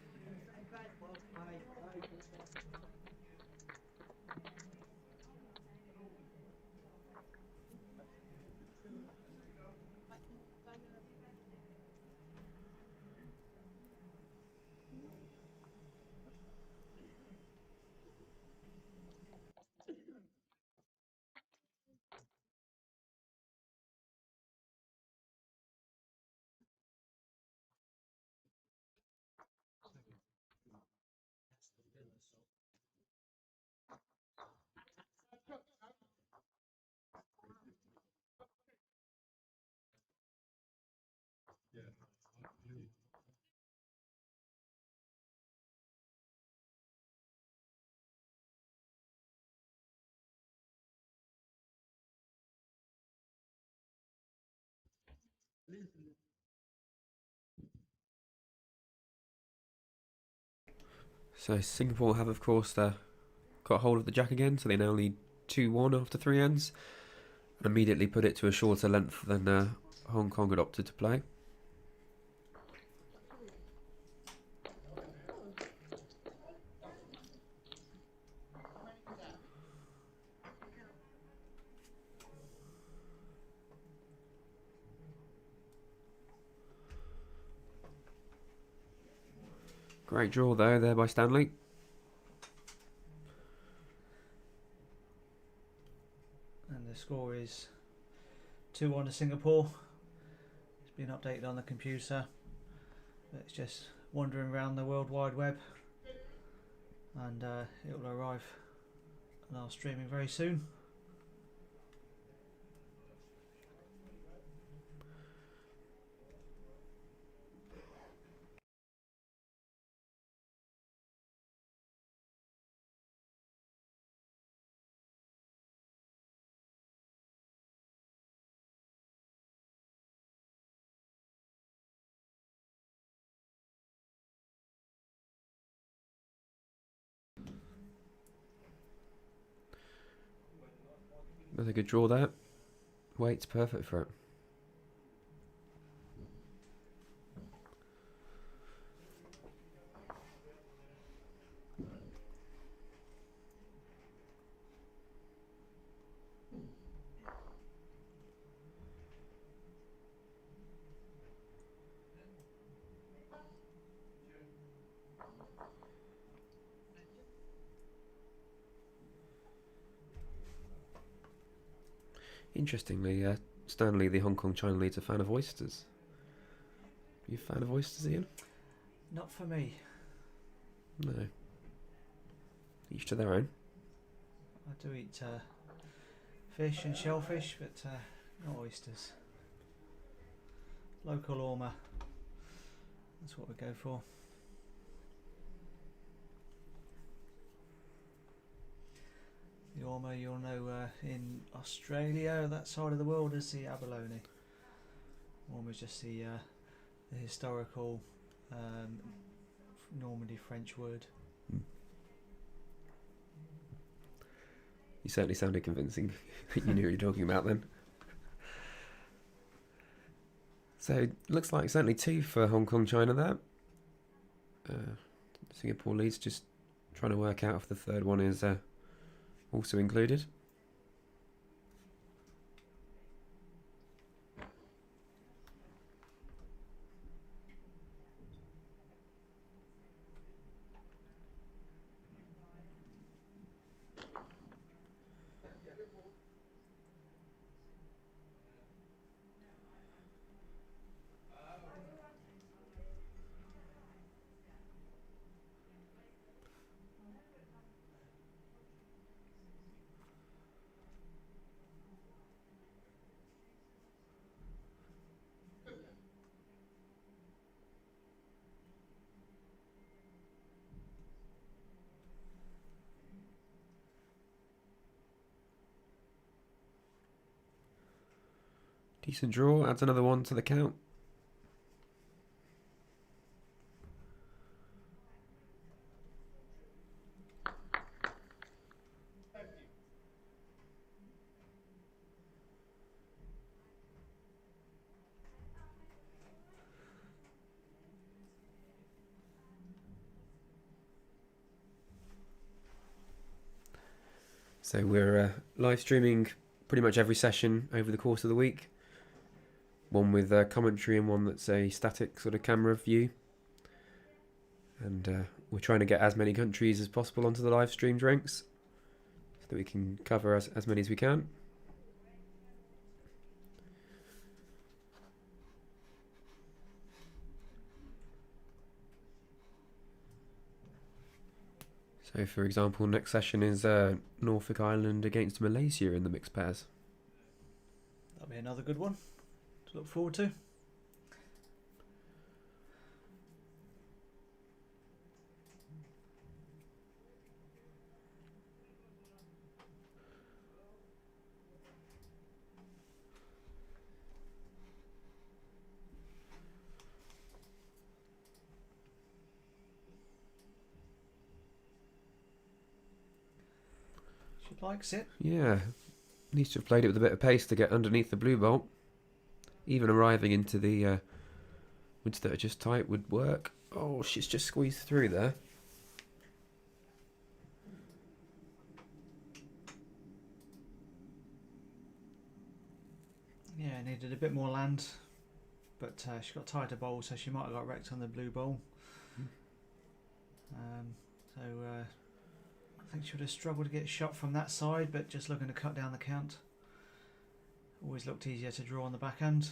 So Singapore have, of course, got hold of the jack again, so they now lead 2-1 after 3 ends, and immediately put it to a shorter length than Hong Kong had opted to play. Great draw though there by Stanley. And the score is 2-1 to Singapore. It's been updated on the computer. It's just wandering around the World Wide Web, and it will arrive on our streaming very soon. Another good draw there. Weight's perfect for it. Interestingly, Stanley, the Hong Kong China lead's a fan of oysters. Are you a fan of oysters, Ian? Not for me. No. Each to their own. I do eat fish and shellfish, but not oysters. Local ormer. That's what we go for. The ormer, you'll know in Australia, that side of the world, is the abalone. Ormer is just the historical Normandy French word. You certainly sounded convincing. You knew what you were talking about then. So, looks like certainly 2 for Hong Kong China there. Singapore leads, just trying to work out if the third one is also included. Decent draw, adds another one to the count. So we're live streaming pretty much every session over the course of the week. One with commentary and one that's a static sort of camera view. And we're trying to get as many countries as possible onto the live streamed ranks so that we can cover as many as we can. So, for example, next session is Norfolk Island against Malaysia in the mixed pairs. That'll be another good one to look forward to. She likes it. Yeah, needs to have played it with a bit of pace to get underneath the blue bolt. Even arriving into the woods that are just tight would work. Oh, she's just squeezed through there. Yeah, needed a bit more land, but she got tighter bowl, so she might have got wrecked on the blue bowl. I think she would have struggled to get shot from that side, but just looking to cut down the count. Always looked easier to draw on the backhand.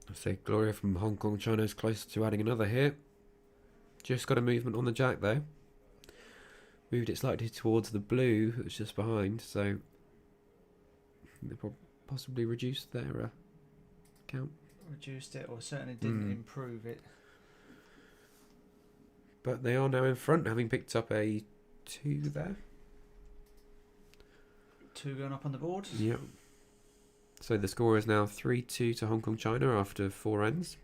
I say Gloria from Hong Kong, China is close to adding another here. Just got a movement on the jack though. Moved it slightly towards the blue that's just behind, so they possibly reduced their count. Reduced it, or certainly didn't improve it. But they are now in front, having picked up a 2 there. 2 going up on the board. Yep. So the score is now 3-2 to Hong Kong, China after 4 ends.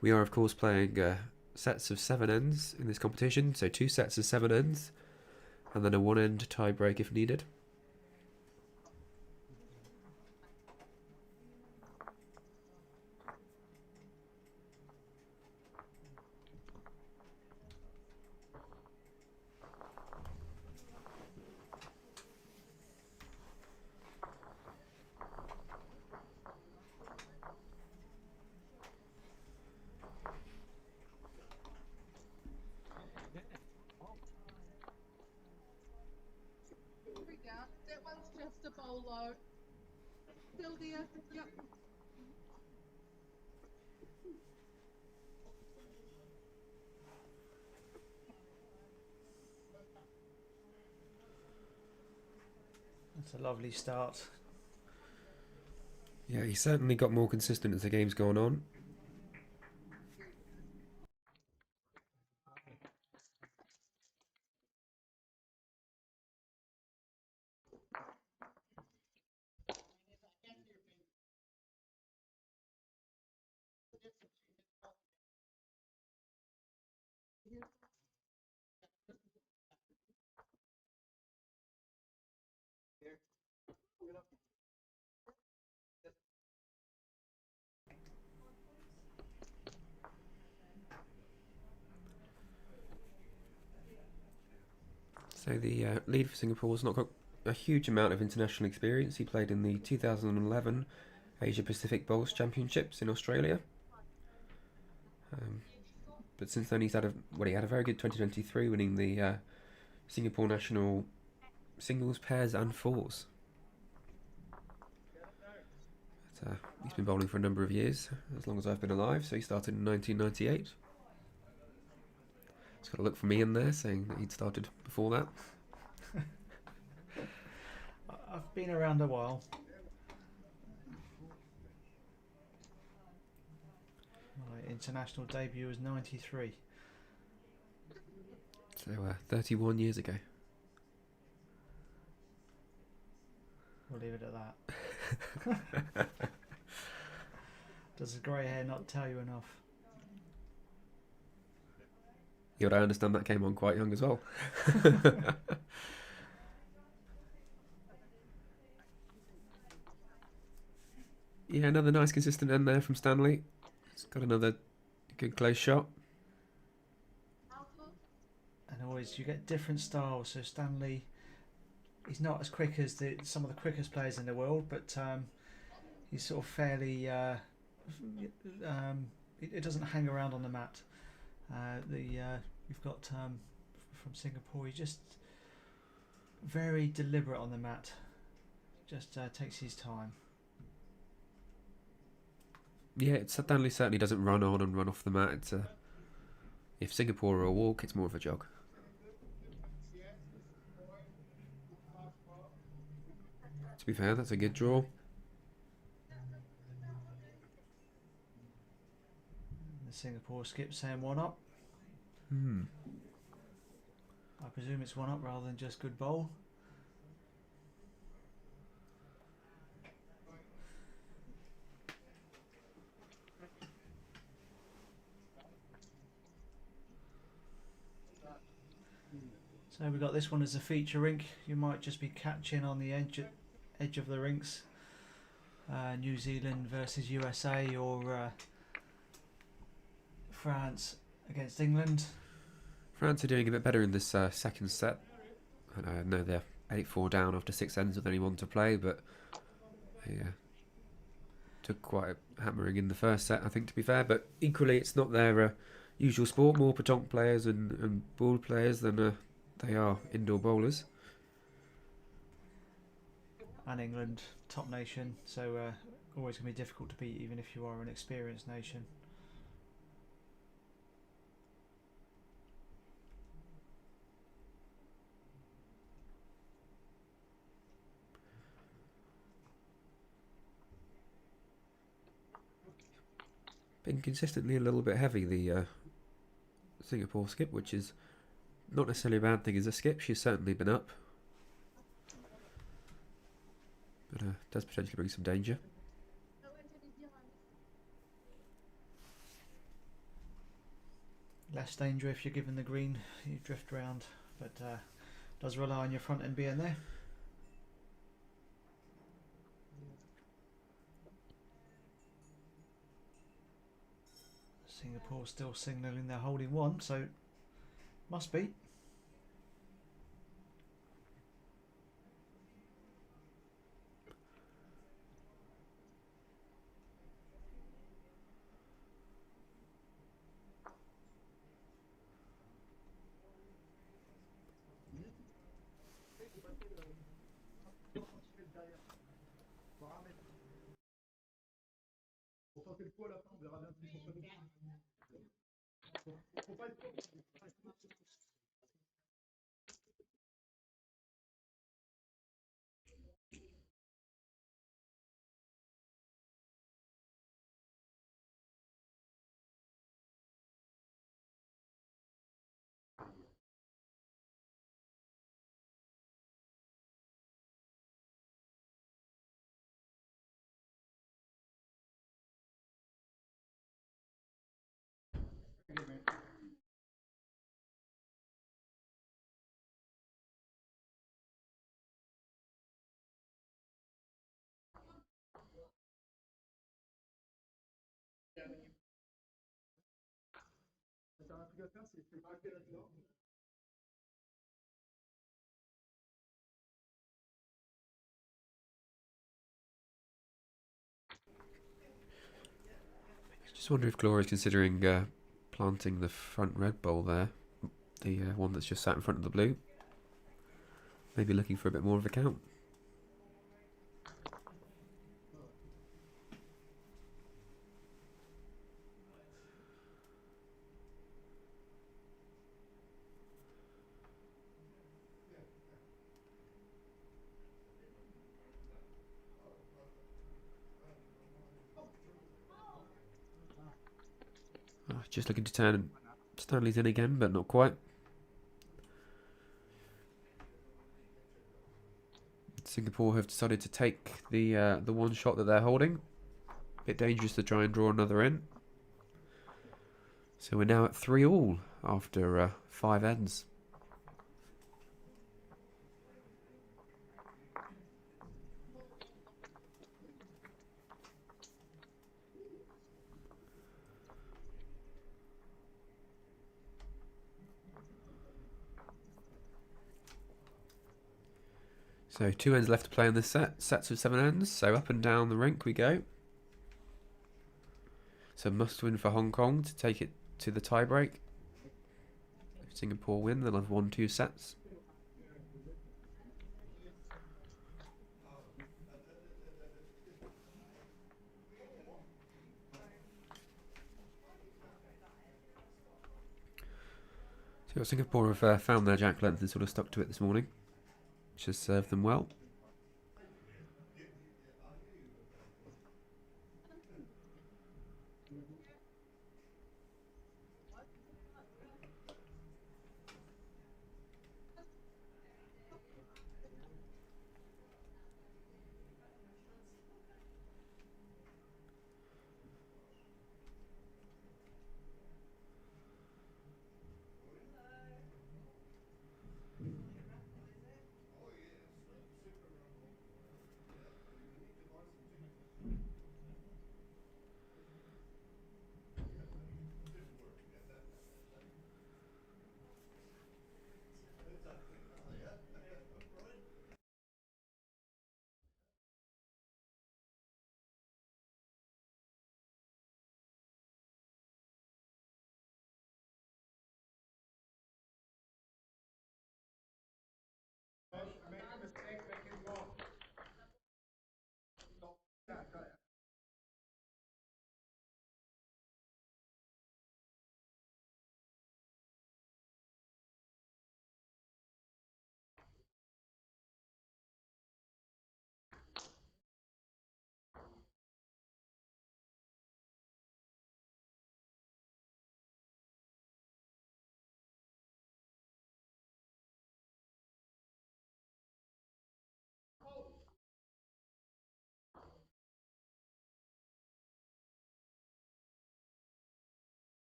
We are, of course, playing sets of 7 ends in this competition. So 2 sets of 7 ends, and then a 1-end tie break if needed. That one's just a bowl low. Still there. Yep. That's a lovely start. Yeah, he certainly got more consistent as the game's gone on. So the lead for Singapore's not got a huge amount of international experience. He played in the 2011 Asia Pacific Bowls Championships in Australia. But since then he had a very good 2023, winning the Singapore National singles, pairs, and fours. But, he's been bowling for a number of years, as long as I've been alive. So he started in 1998. He's got a look from me in there saying that he'd started before that. I've been around a while. My international debut was 93. So 31 years ago. We'll leave it at that. Does the grey hair not tell you enough? Yeah, but I understand that came on quite young as well. Yeah, another nice consistent end there from Stanley. He's got another good close shot. And always you get different styles. So Stanley, he's not as quick as some of the quickest players in the world, but he's sort of fairly. It doesn't hang around on the mat. You've got from Singapore. He's just very deliberate on the mat. Just takes his time. Yeah, Stanley certainly doesn't run on and run off the mat. It's if Singapore are a walk, it's more of a jog. To be fair, that's a good draw. The Singapore skip saying 1 up. I presume it's 1 up rather than just good bowl. So we've got this one as a feature rink. You might just be catching on the edge of the rinks. New Zealand versus USA or France against England. France are doing a bit better in this second set. I know they're 8-4 down after 6 ends with only 1 to play, but they took quite a hammering in the first set, I think, to be fair. But equally, it's not their usual sport. More petanque players and ball players than they are indoor bowlers. And England, top nation, so always going to be difficult to beat even if you are an experienced nation. Been consistently a little bit heavy, the Singapore skip, which is not necessarily a bad thing as a skip. She's certainly been up, but does potentially bring some danger. Less danger if you're given the green, you drift around, but does rely on your front end being there. Singapore still signalling they're holding 1, so must be. Pour tenter le coup à la fin, on verra bien plus sur ce. Faut pas être. T'as un truc à faire, c'est braquer là-dedans. Just wonder if Gloria's considering planting the front red bowl there, the one that's just sat in front of the blue. maybe looking for a bit more of a count. Just looking to turn Stanley's in again, but not quite. Singapore have decided to take the one shot that they're holding. Bit dangerous to try and draw another in. So we're now at 3-all after 5 ends. So 2 ends left to play in this set. Sets of 7 ends. So up and down the rink we go. So must win for Hong Kong to take it to the tiebreak. If Singapore win, they'll have won 2 sets. So Singapore have found their jack length and sort of stuck to it this morning, which has served them well.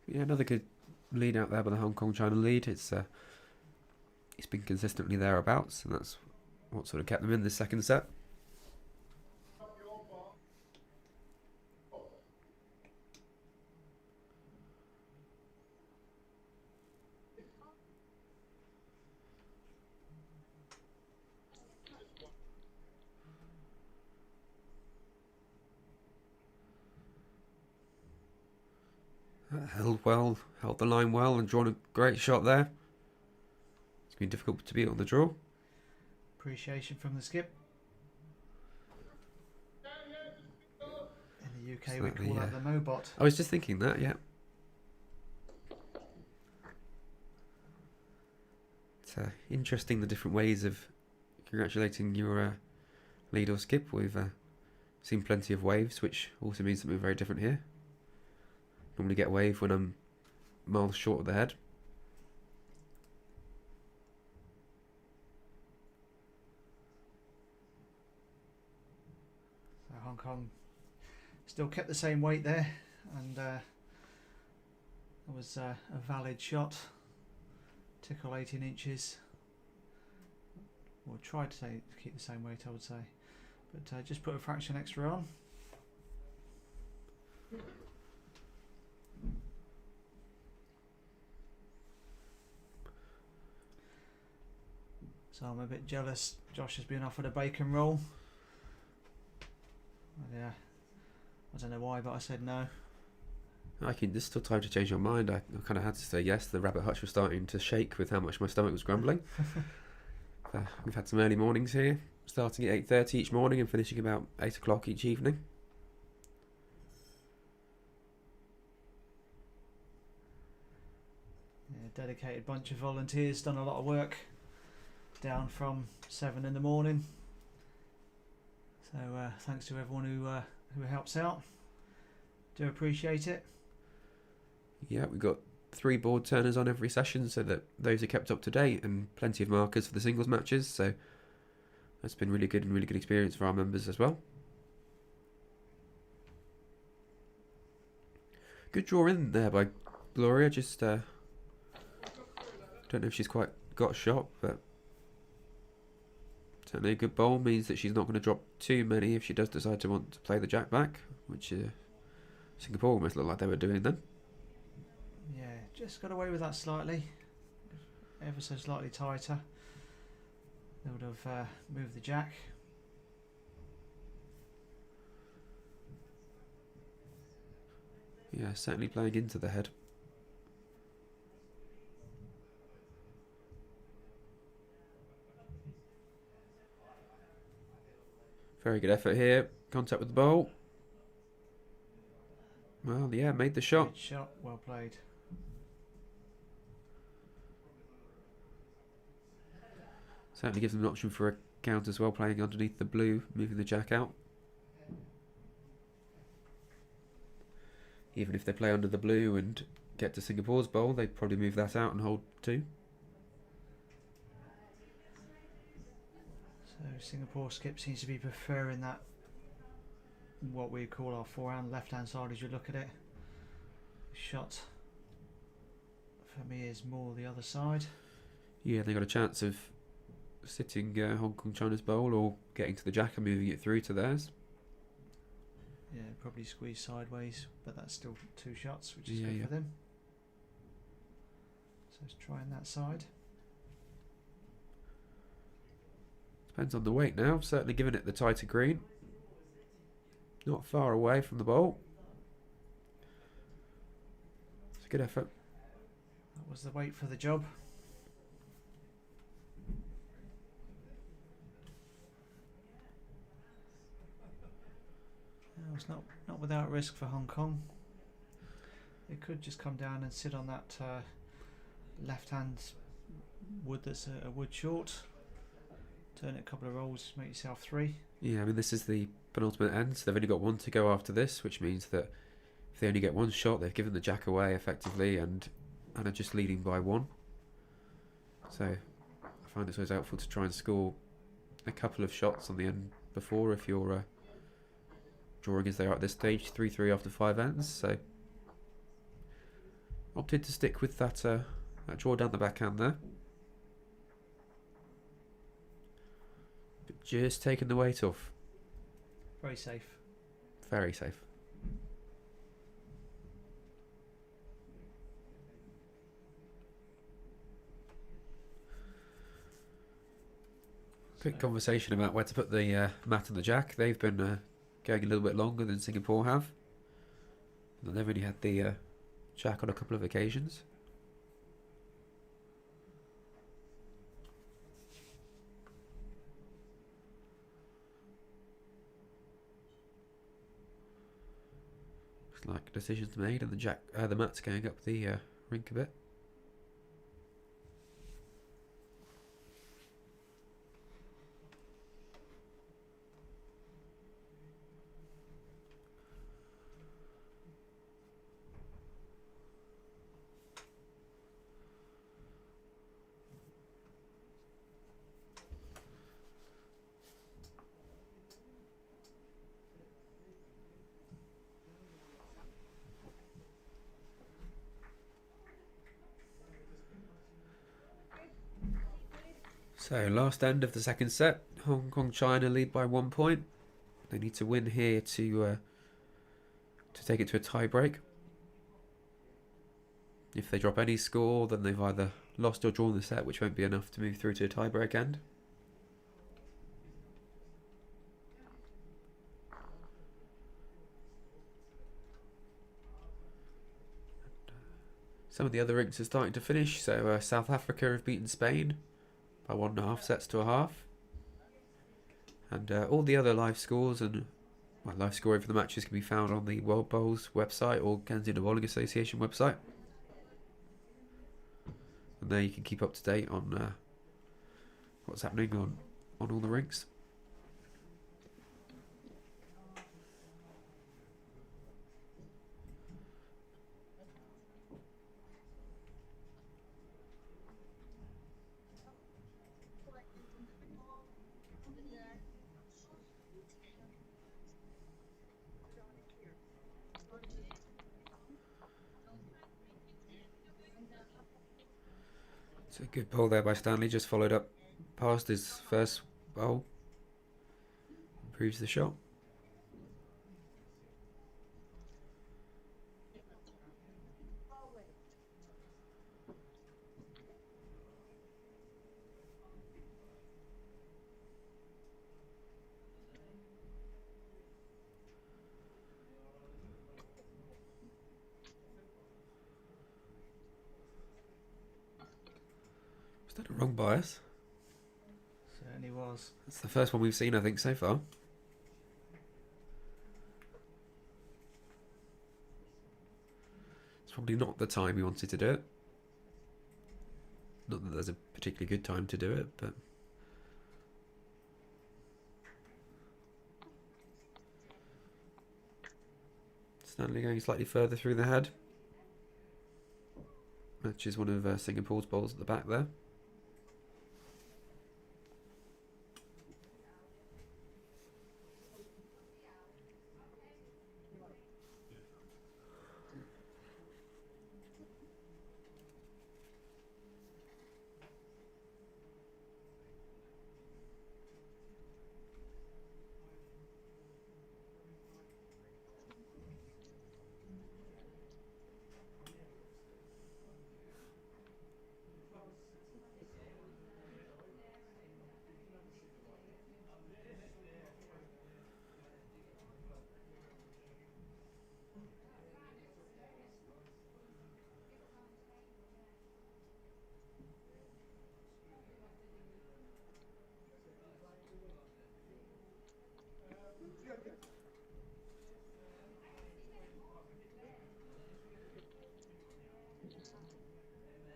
Yeah, another good lead out there by the Hong Kong China lead. It's been consistently thereabouts, and that's what sort of kept them in the second set. Held well, held the line well, and drawn a great shot there. It's been difficult to beat on the draw. Appreciation from the skip. In the UK, we call that the Mobot. I was just thinking that, yeah. It's interesting the different ways of congratulating your lead or skip. We've seen plenty of waves, which also means something very different here. Normally get a wave when I'm miles short of the head. So Hong Kong still kept the same weight there, and it was a valid shot. Tickle 18 inches. Or tried to keep the same weight, I would say, but just put a fraction extra on. So I'm a bit jealous. Josh has been offered a bacon roll. Yeah, I don't know why, but I said no. There's still time to change your mind. I kind of had to say yes. The rabbit hutch was starting to shake with how much my stomach was grumbling. We've had some early mornings here, starting at 8:30 each morning and finishing about 8 o'clock each evening. Yeah, dedicated bunch of volunteers, done a lot of work down from 7 in the morning. So thanks to everyone who helps out. Do appreciate it. Yeah, we've got 3 board turners on every session so that those are kept up to date, and plenty of markers for the singles matches, so that's been really good and really good experience for our members as well. Good draw in there by Gloria. Just don't know if she's quite got a shot, but certainly a good bowl means that she's not going to drop too many if she does decide to want to play the jack back, which Singapore almost looked like they were doing then. Yeah, just got away with that slightly, ever so slightly tighter. They would have moved the jack. Yeah, certainly playing into the head. Very good effort here. Contact with the bowl. Well, yeah, made the shot. Good shot, well played. Certainly gives them an option for a count as well, playing underneath the blue, moving the jack out. Even if they play under the blue and get to Singapore's bowl, they'd probably move that out and hold 2. So Singapore skip seems to be preferring that, what we call our forehand left-hand side as you look at it. Shot for me is more the other side. Yeah, they got a chance of sitting Hong Kong China's bowl or getting to the jack and moving it through to theirs. Yeah, probably squeeze sideways, but that's still 2 shots, which is Yeah, good yeah. for them. So let's try on that side. Depends on the weight now. Certainly giving it the tighter green. Not far away from the bowl. It's a good effort. That was the weight for the job. No, it's not without risk for Hong Kong. They could just come down and sit on that left-hand wood that's a wood short. Turn it a couple of rolls, make yourself 3. Yeah, I mean, this is the penultimate end, so they've only got 1 to go after this, which means that if they only get 1 shot, they've given the jack away effectively and are just leading by 1. So I find it's always helpful to try and score a couple of shots on the end before if you're drawing as they are at this stage, 3-3 after 5 ends. So opted to stick with that draw down the backhand there. But just taking the weight off. Very safe. Very safe. Quick conversation about where to put the mat and the jack. They've been going a little bit longer than Singapore have. They've only had the jack on a couple of occasions. Looks like decisions made, and the mat's going up the rink a bit. So, last end of the second set. Hong Kong China lead by 1 point. They need to win here to take it to a tie break. If they drop any score, then they've either lost or drawn the set, which won't be enough to move through to a tie break end. Some of the other rinks are starting to finish. So South Africa have beaten Spain by 1.5 sets to a half. And all the other live scores and live scoring for the matches can be found on the World Bowls website or Kensington Bowling Association website. And there you can keep up to date on what's happening on all the rinks. It's a good bowl there by Stanley, just followed up past his first bowl. Improves the shot. Was that a wrong bias? Certainly was. That's the first one we've seen, I think, so far. It's probably not the time we wanted to do it. Not that there's a particularly good time to do it, but... Stanley going slightly further through the head. Matches one of Singapore's bowls at the back there.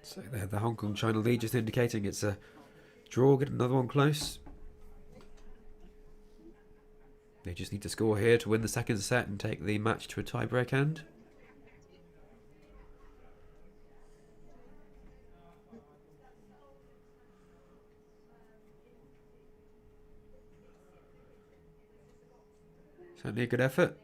So there, the Hong Kong China lead just indicating it's a draw. Get another one close. They just need to score here to win the second set and take the match to a tie-break end. Certainly a good effort.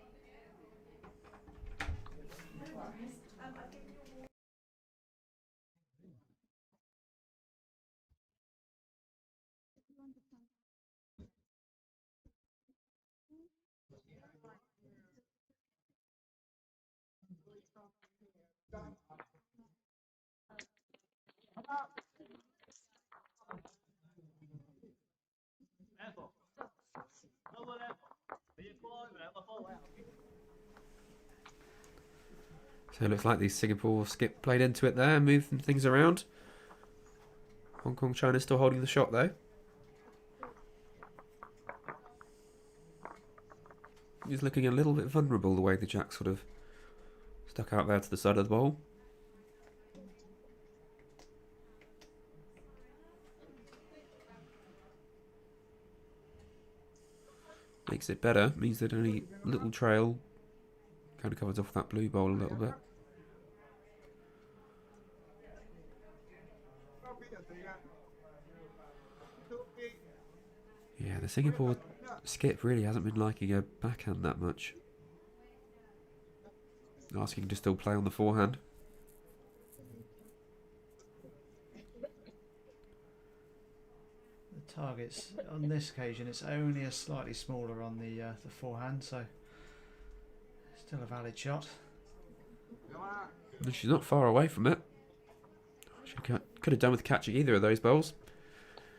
So it looks like the Singapore skip played into it there, moving things around. Hong Kong China still holding the shot though. He's looking a little bit vulnerable the way the jack sort of stuck out there to the side of the bowl. Makes it better, means that only a little trail kind of covers off that blue bowl a little bit. Yeah, the Singapore skip really hasn't been liking a backhand that much. Asking to still play on the forehand. The targets on this occasion, it's only a slightly smaller on the forehand, so still a valid shot. And she's not far away from it. She could have done with catching either of those bowls.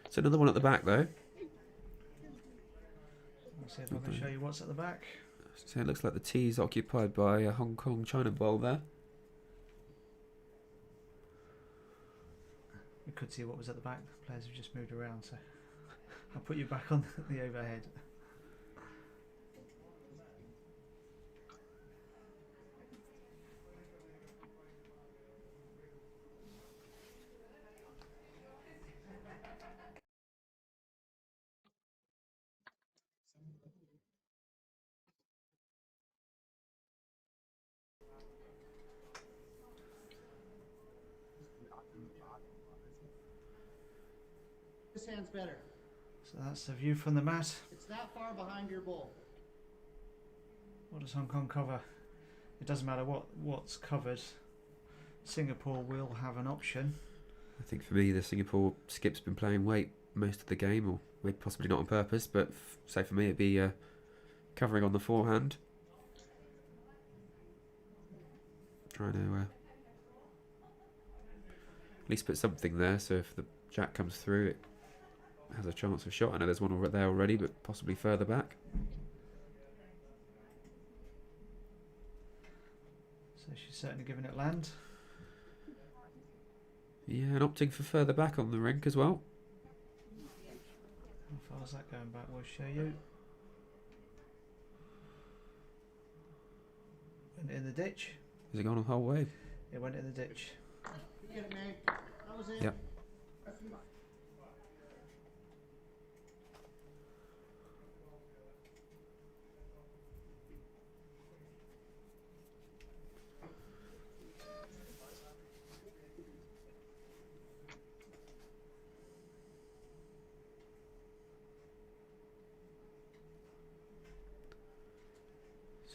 It's another one at the back though. Let's see if I can show you what's at the back. So it looks like the tee is occupied by a Hong Kong China bowl there. we could see what was at the back. The players have just moved around, so I'll put you back on the overhead. This hand's better. So that's the view from the mat. It's that far behind your bowl. What does Hong Kong cover? It doesn't matter what's covered. Singapore will have an option. I think for me, the Singapore skip's been playing weight most of the game, or maybe possibly not on purpose, but say for me it'd be covering on the forehand. Trying to at least put something there, so if the jack comes through, it has a chance of shot. I know there's one there already, but possibly further back. So she's certainly giving it land. Yeah, and opting for further back on the rink as well. How far is that going back? We'll show you. Went in the ditch. Has it gone the whole way? It went in the ditch. You get it, Meg. That was it. Yep.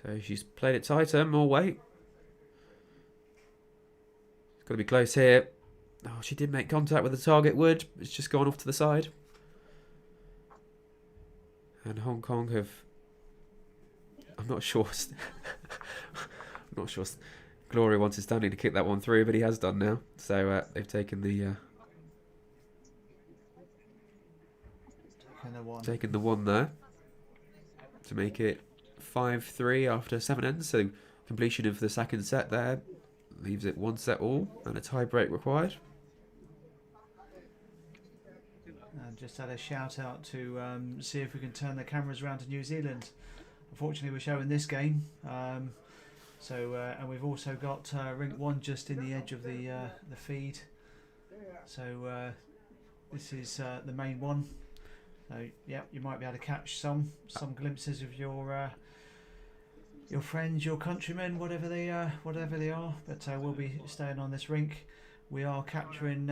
So she's played it tighter, more weight. It's got to be close here. Oh, she did make contact with the target wood. It's just gone off to the side. And Hong Kong have... I'm not sure... I'm not sure Gloria wanted Stanley to kick that one through, but he has done now. So they've taken the... taken the one there. To make it 5-3 after 7 ends. So completion of the second set there leaves it 1 set all and a tie break required. And just had a shout out to see if we can turn the cameras around to New Zealand. Unfortunately, we're showing this game. And we've also got Rink 1 just in the edge of the feed. So this is the main one. So yeah, you might be able to catch some glimpses of your friends, your countrymen, whatever they are. But we'll be staying on this rink. We are capturing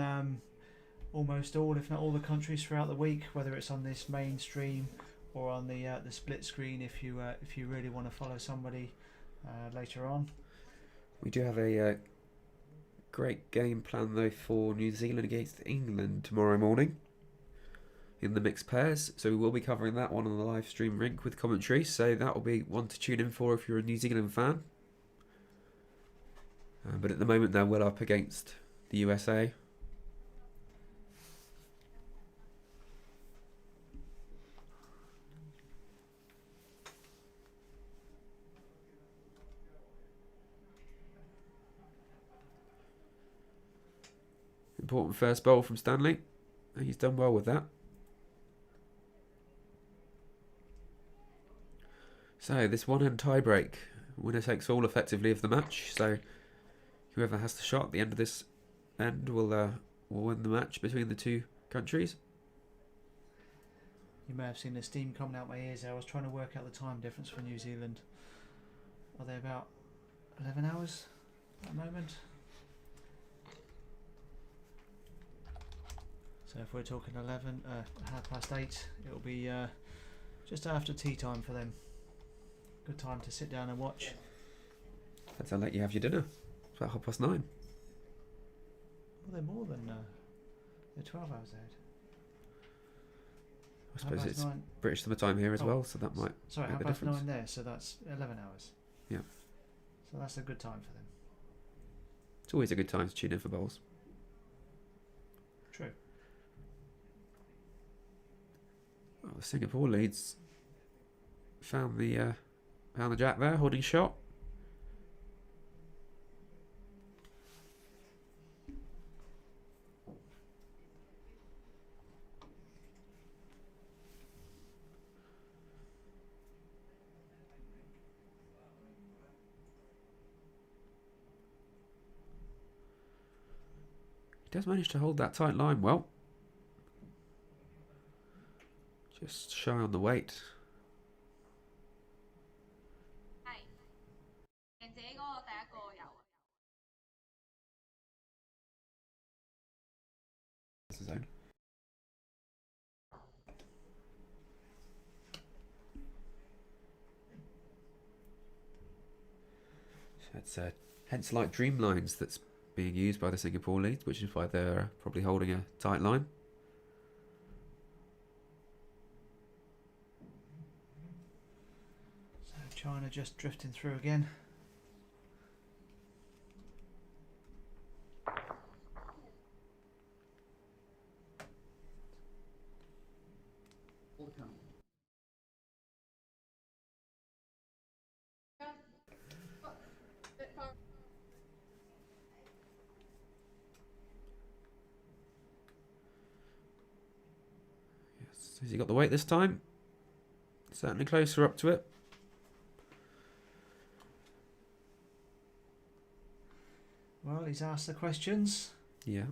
almost all, if not all, the countries throughout the week, whether it's on this main stream or on the split screen. If you really want to follow somebody later on. We do have a great game plan though for New Zealand against England tomorrow morning in the mixed pairs, so we will be covering that one on the live stream rink with commentary, so that will be one to tune in for if you're a New Zealand fan. But at the moment they're well up against the USA. Important first bowl from Stanley. He's done well with that. So this one-hand tie-break, winner takes all effectively of the match. So whoever has the shot at the end of this end will win the match between the two countries. You may have seen the steam coming out my ears there. I was trying to work out the time difference for New Zealand. Are they about 11 hours at the moment? So if we're talking 8:30, it'll be just after tea time for them. Good time to sit down and watch. That's how late you have your dinner. It's about 9:30. Well, they're more than they're 12 hours ahead. I suppose it's 9. British summer time here as well, so that might sorry, make the 9:30 difference. there, so that's 11 hours. Yeah. So that's a good time for them. It's always a good time to tune in for bowls. True. Oh, the Singapore leads found the jack there, holding shot. He does manage to hold that tight line well. Just shy on the weight. That's his own. It's hence like Dreamlines that's being used by the Singapore leads, which is why they're probably holding a tight line. So China just drifting through again. Hold count. That far. Yes. Has he got the weight this time? Certainly closer up to it. Well, he's asked the questions. Yeah.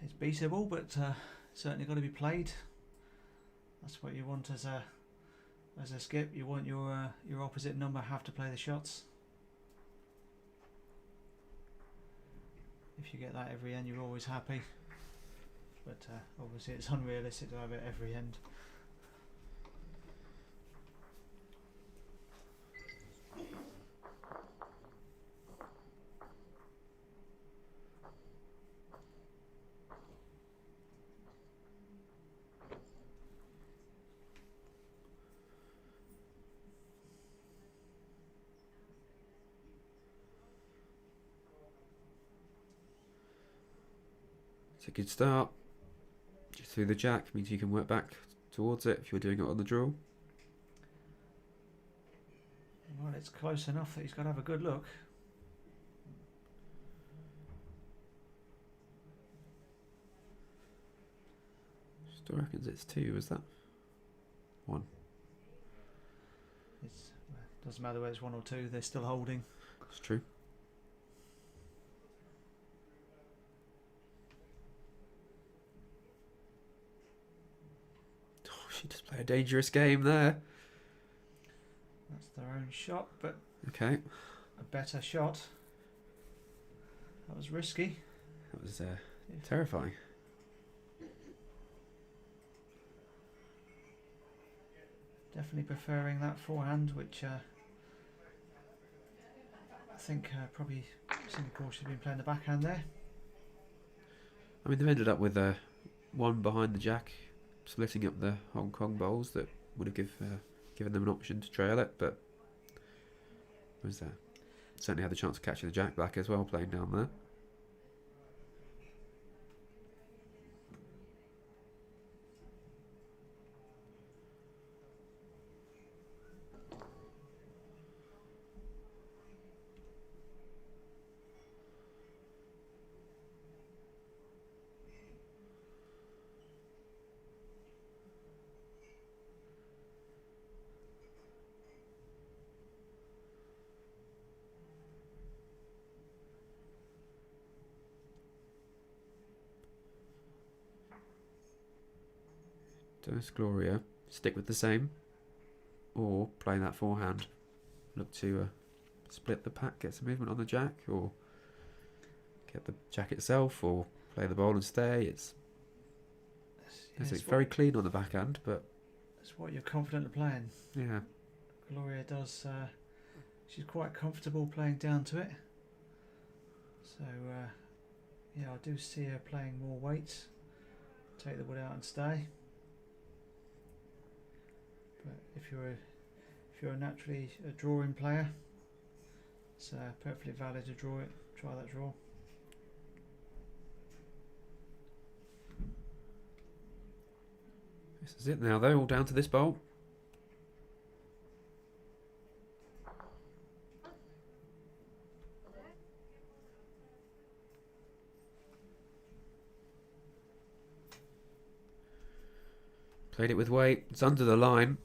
It's beatable, but certainly got to be played. That's what you want as a skip. You want your opposite number have to play the shots. If you get that every end, you're always happy. But obviously, it's unrealistic to have it every end. It's a good start. Just through the jack means you can work back towards it if you're doing it on the draw. Well, it's close enough that he's got to have a good look. Still reckons it's 2, is that? 1. Doesn't matter whether it's 1 or 2, they're still holding. That's true. Oh, she just played a dangerous game there. That's their own shot, but Okay. a better shot. That was risky. That was terrifying. Definitely preferring that forehand, which I think probably Singapore should have been playing the backhand there. I mean, they've ended up with 1 behind the jack, splitting up the Hong Kong bowls that would have given them an option to trail it, but was certainly had the chance of catching the jack back as well, playing down there. Does Gloria stick with the same, or play that forehand? Look to split the pack, get some movement on the jack, or get the jack itself, or play the bowl and stay. It's very clean on the backhand, but it's what you're confident of playing. yeah. Gloria does. She's quite comfortable playing down to it. So yeah, I do see her playing more weight. Take the wood out and stay. But if you're naturally a drawing player, it's perfectly valid to draw it. Try that draw. This is it now, though. All down to this bowl. Played it with weight. It's under the line.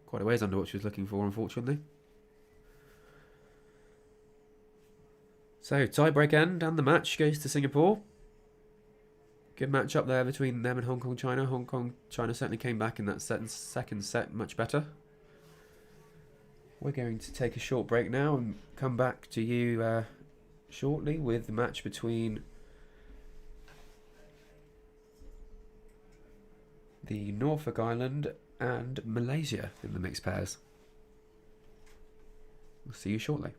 Quite a ways under what she was looking for, unfortunately. So, tiebreak end and the match goes to Singapore. Good match up there between them and Hong Kong, China. Hong Kong, China certainly came back in that second set much better. We're going to take a short break now and come back to you shortly with the match between the Norfolk Island and Malaysia in the mixed pairs. We'll see you shortly.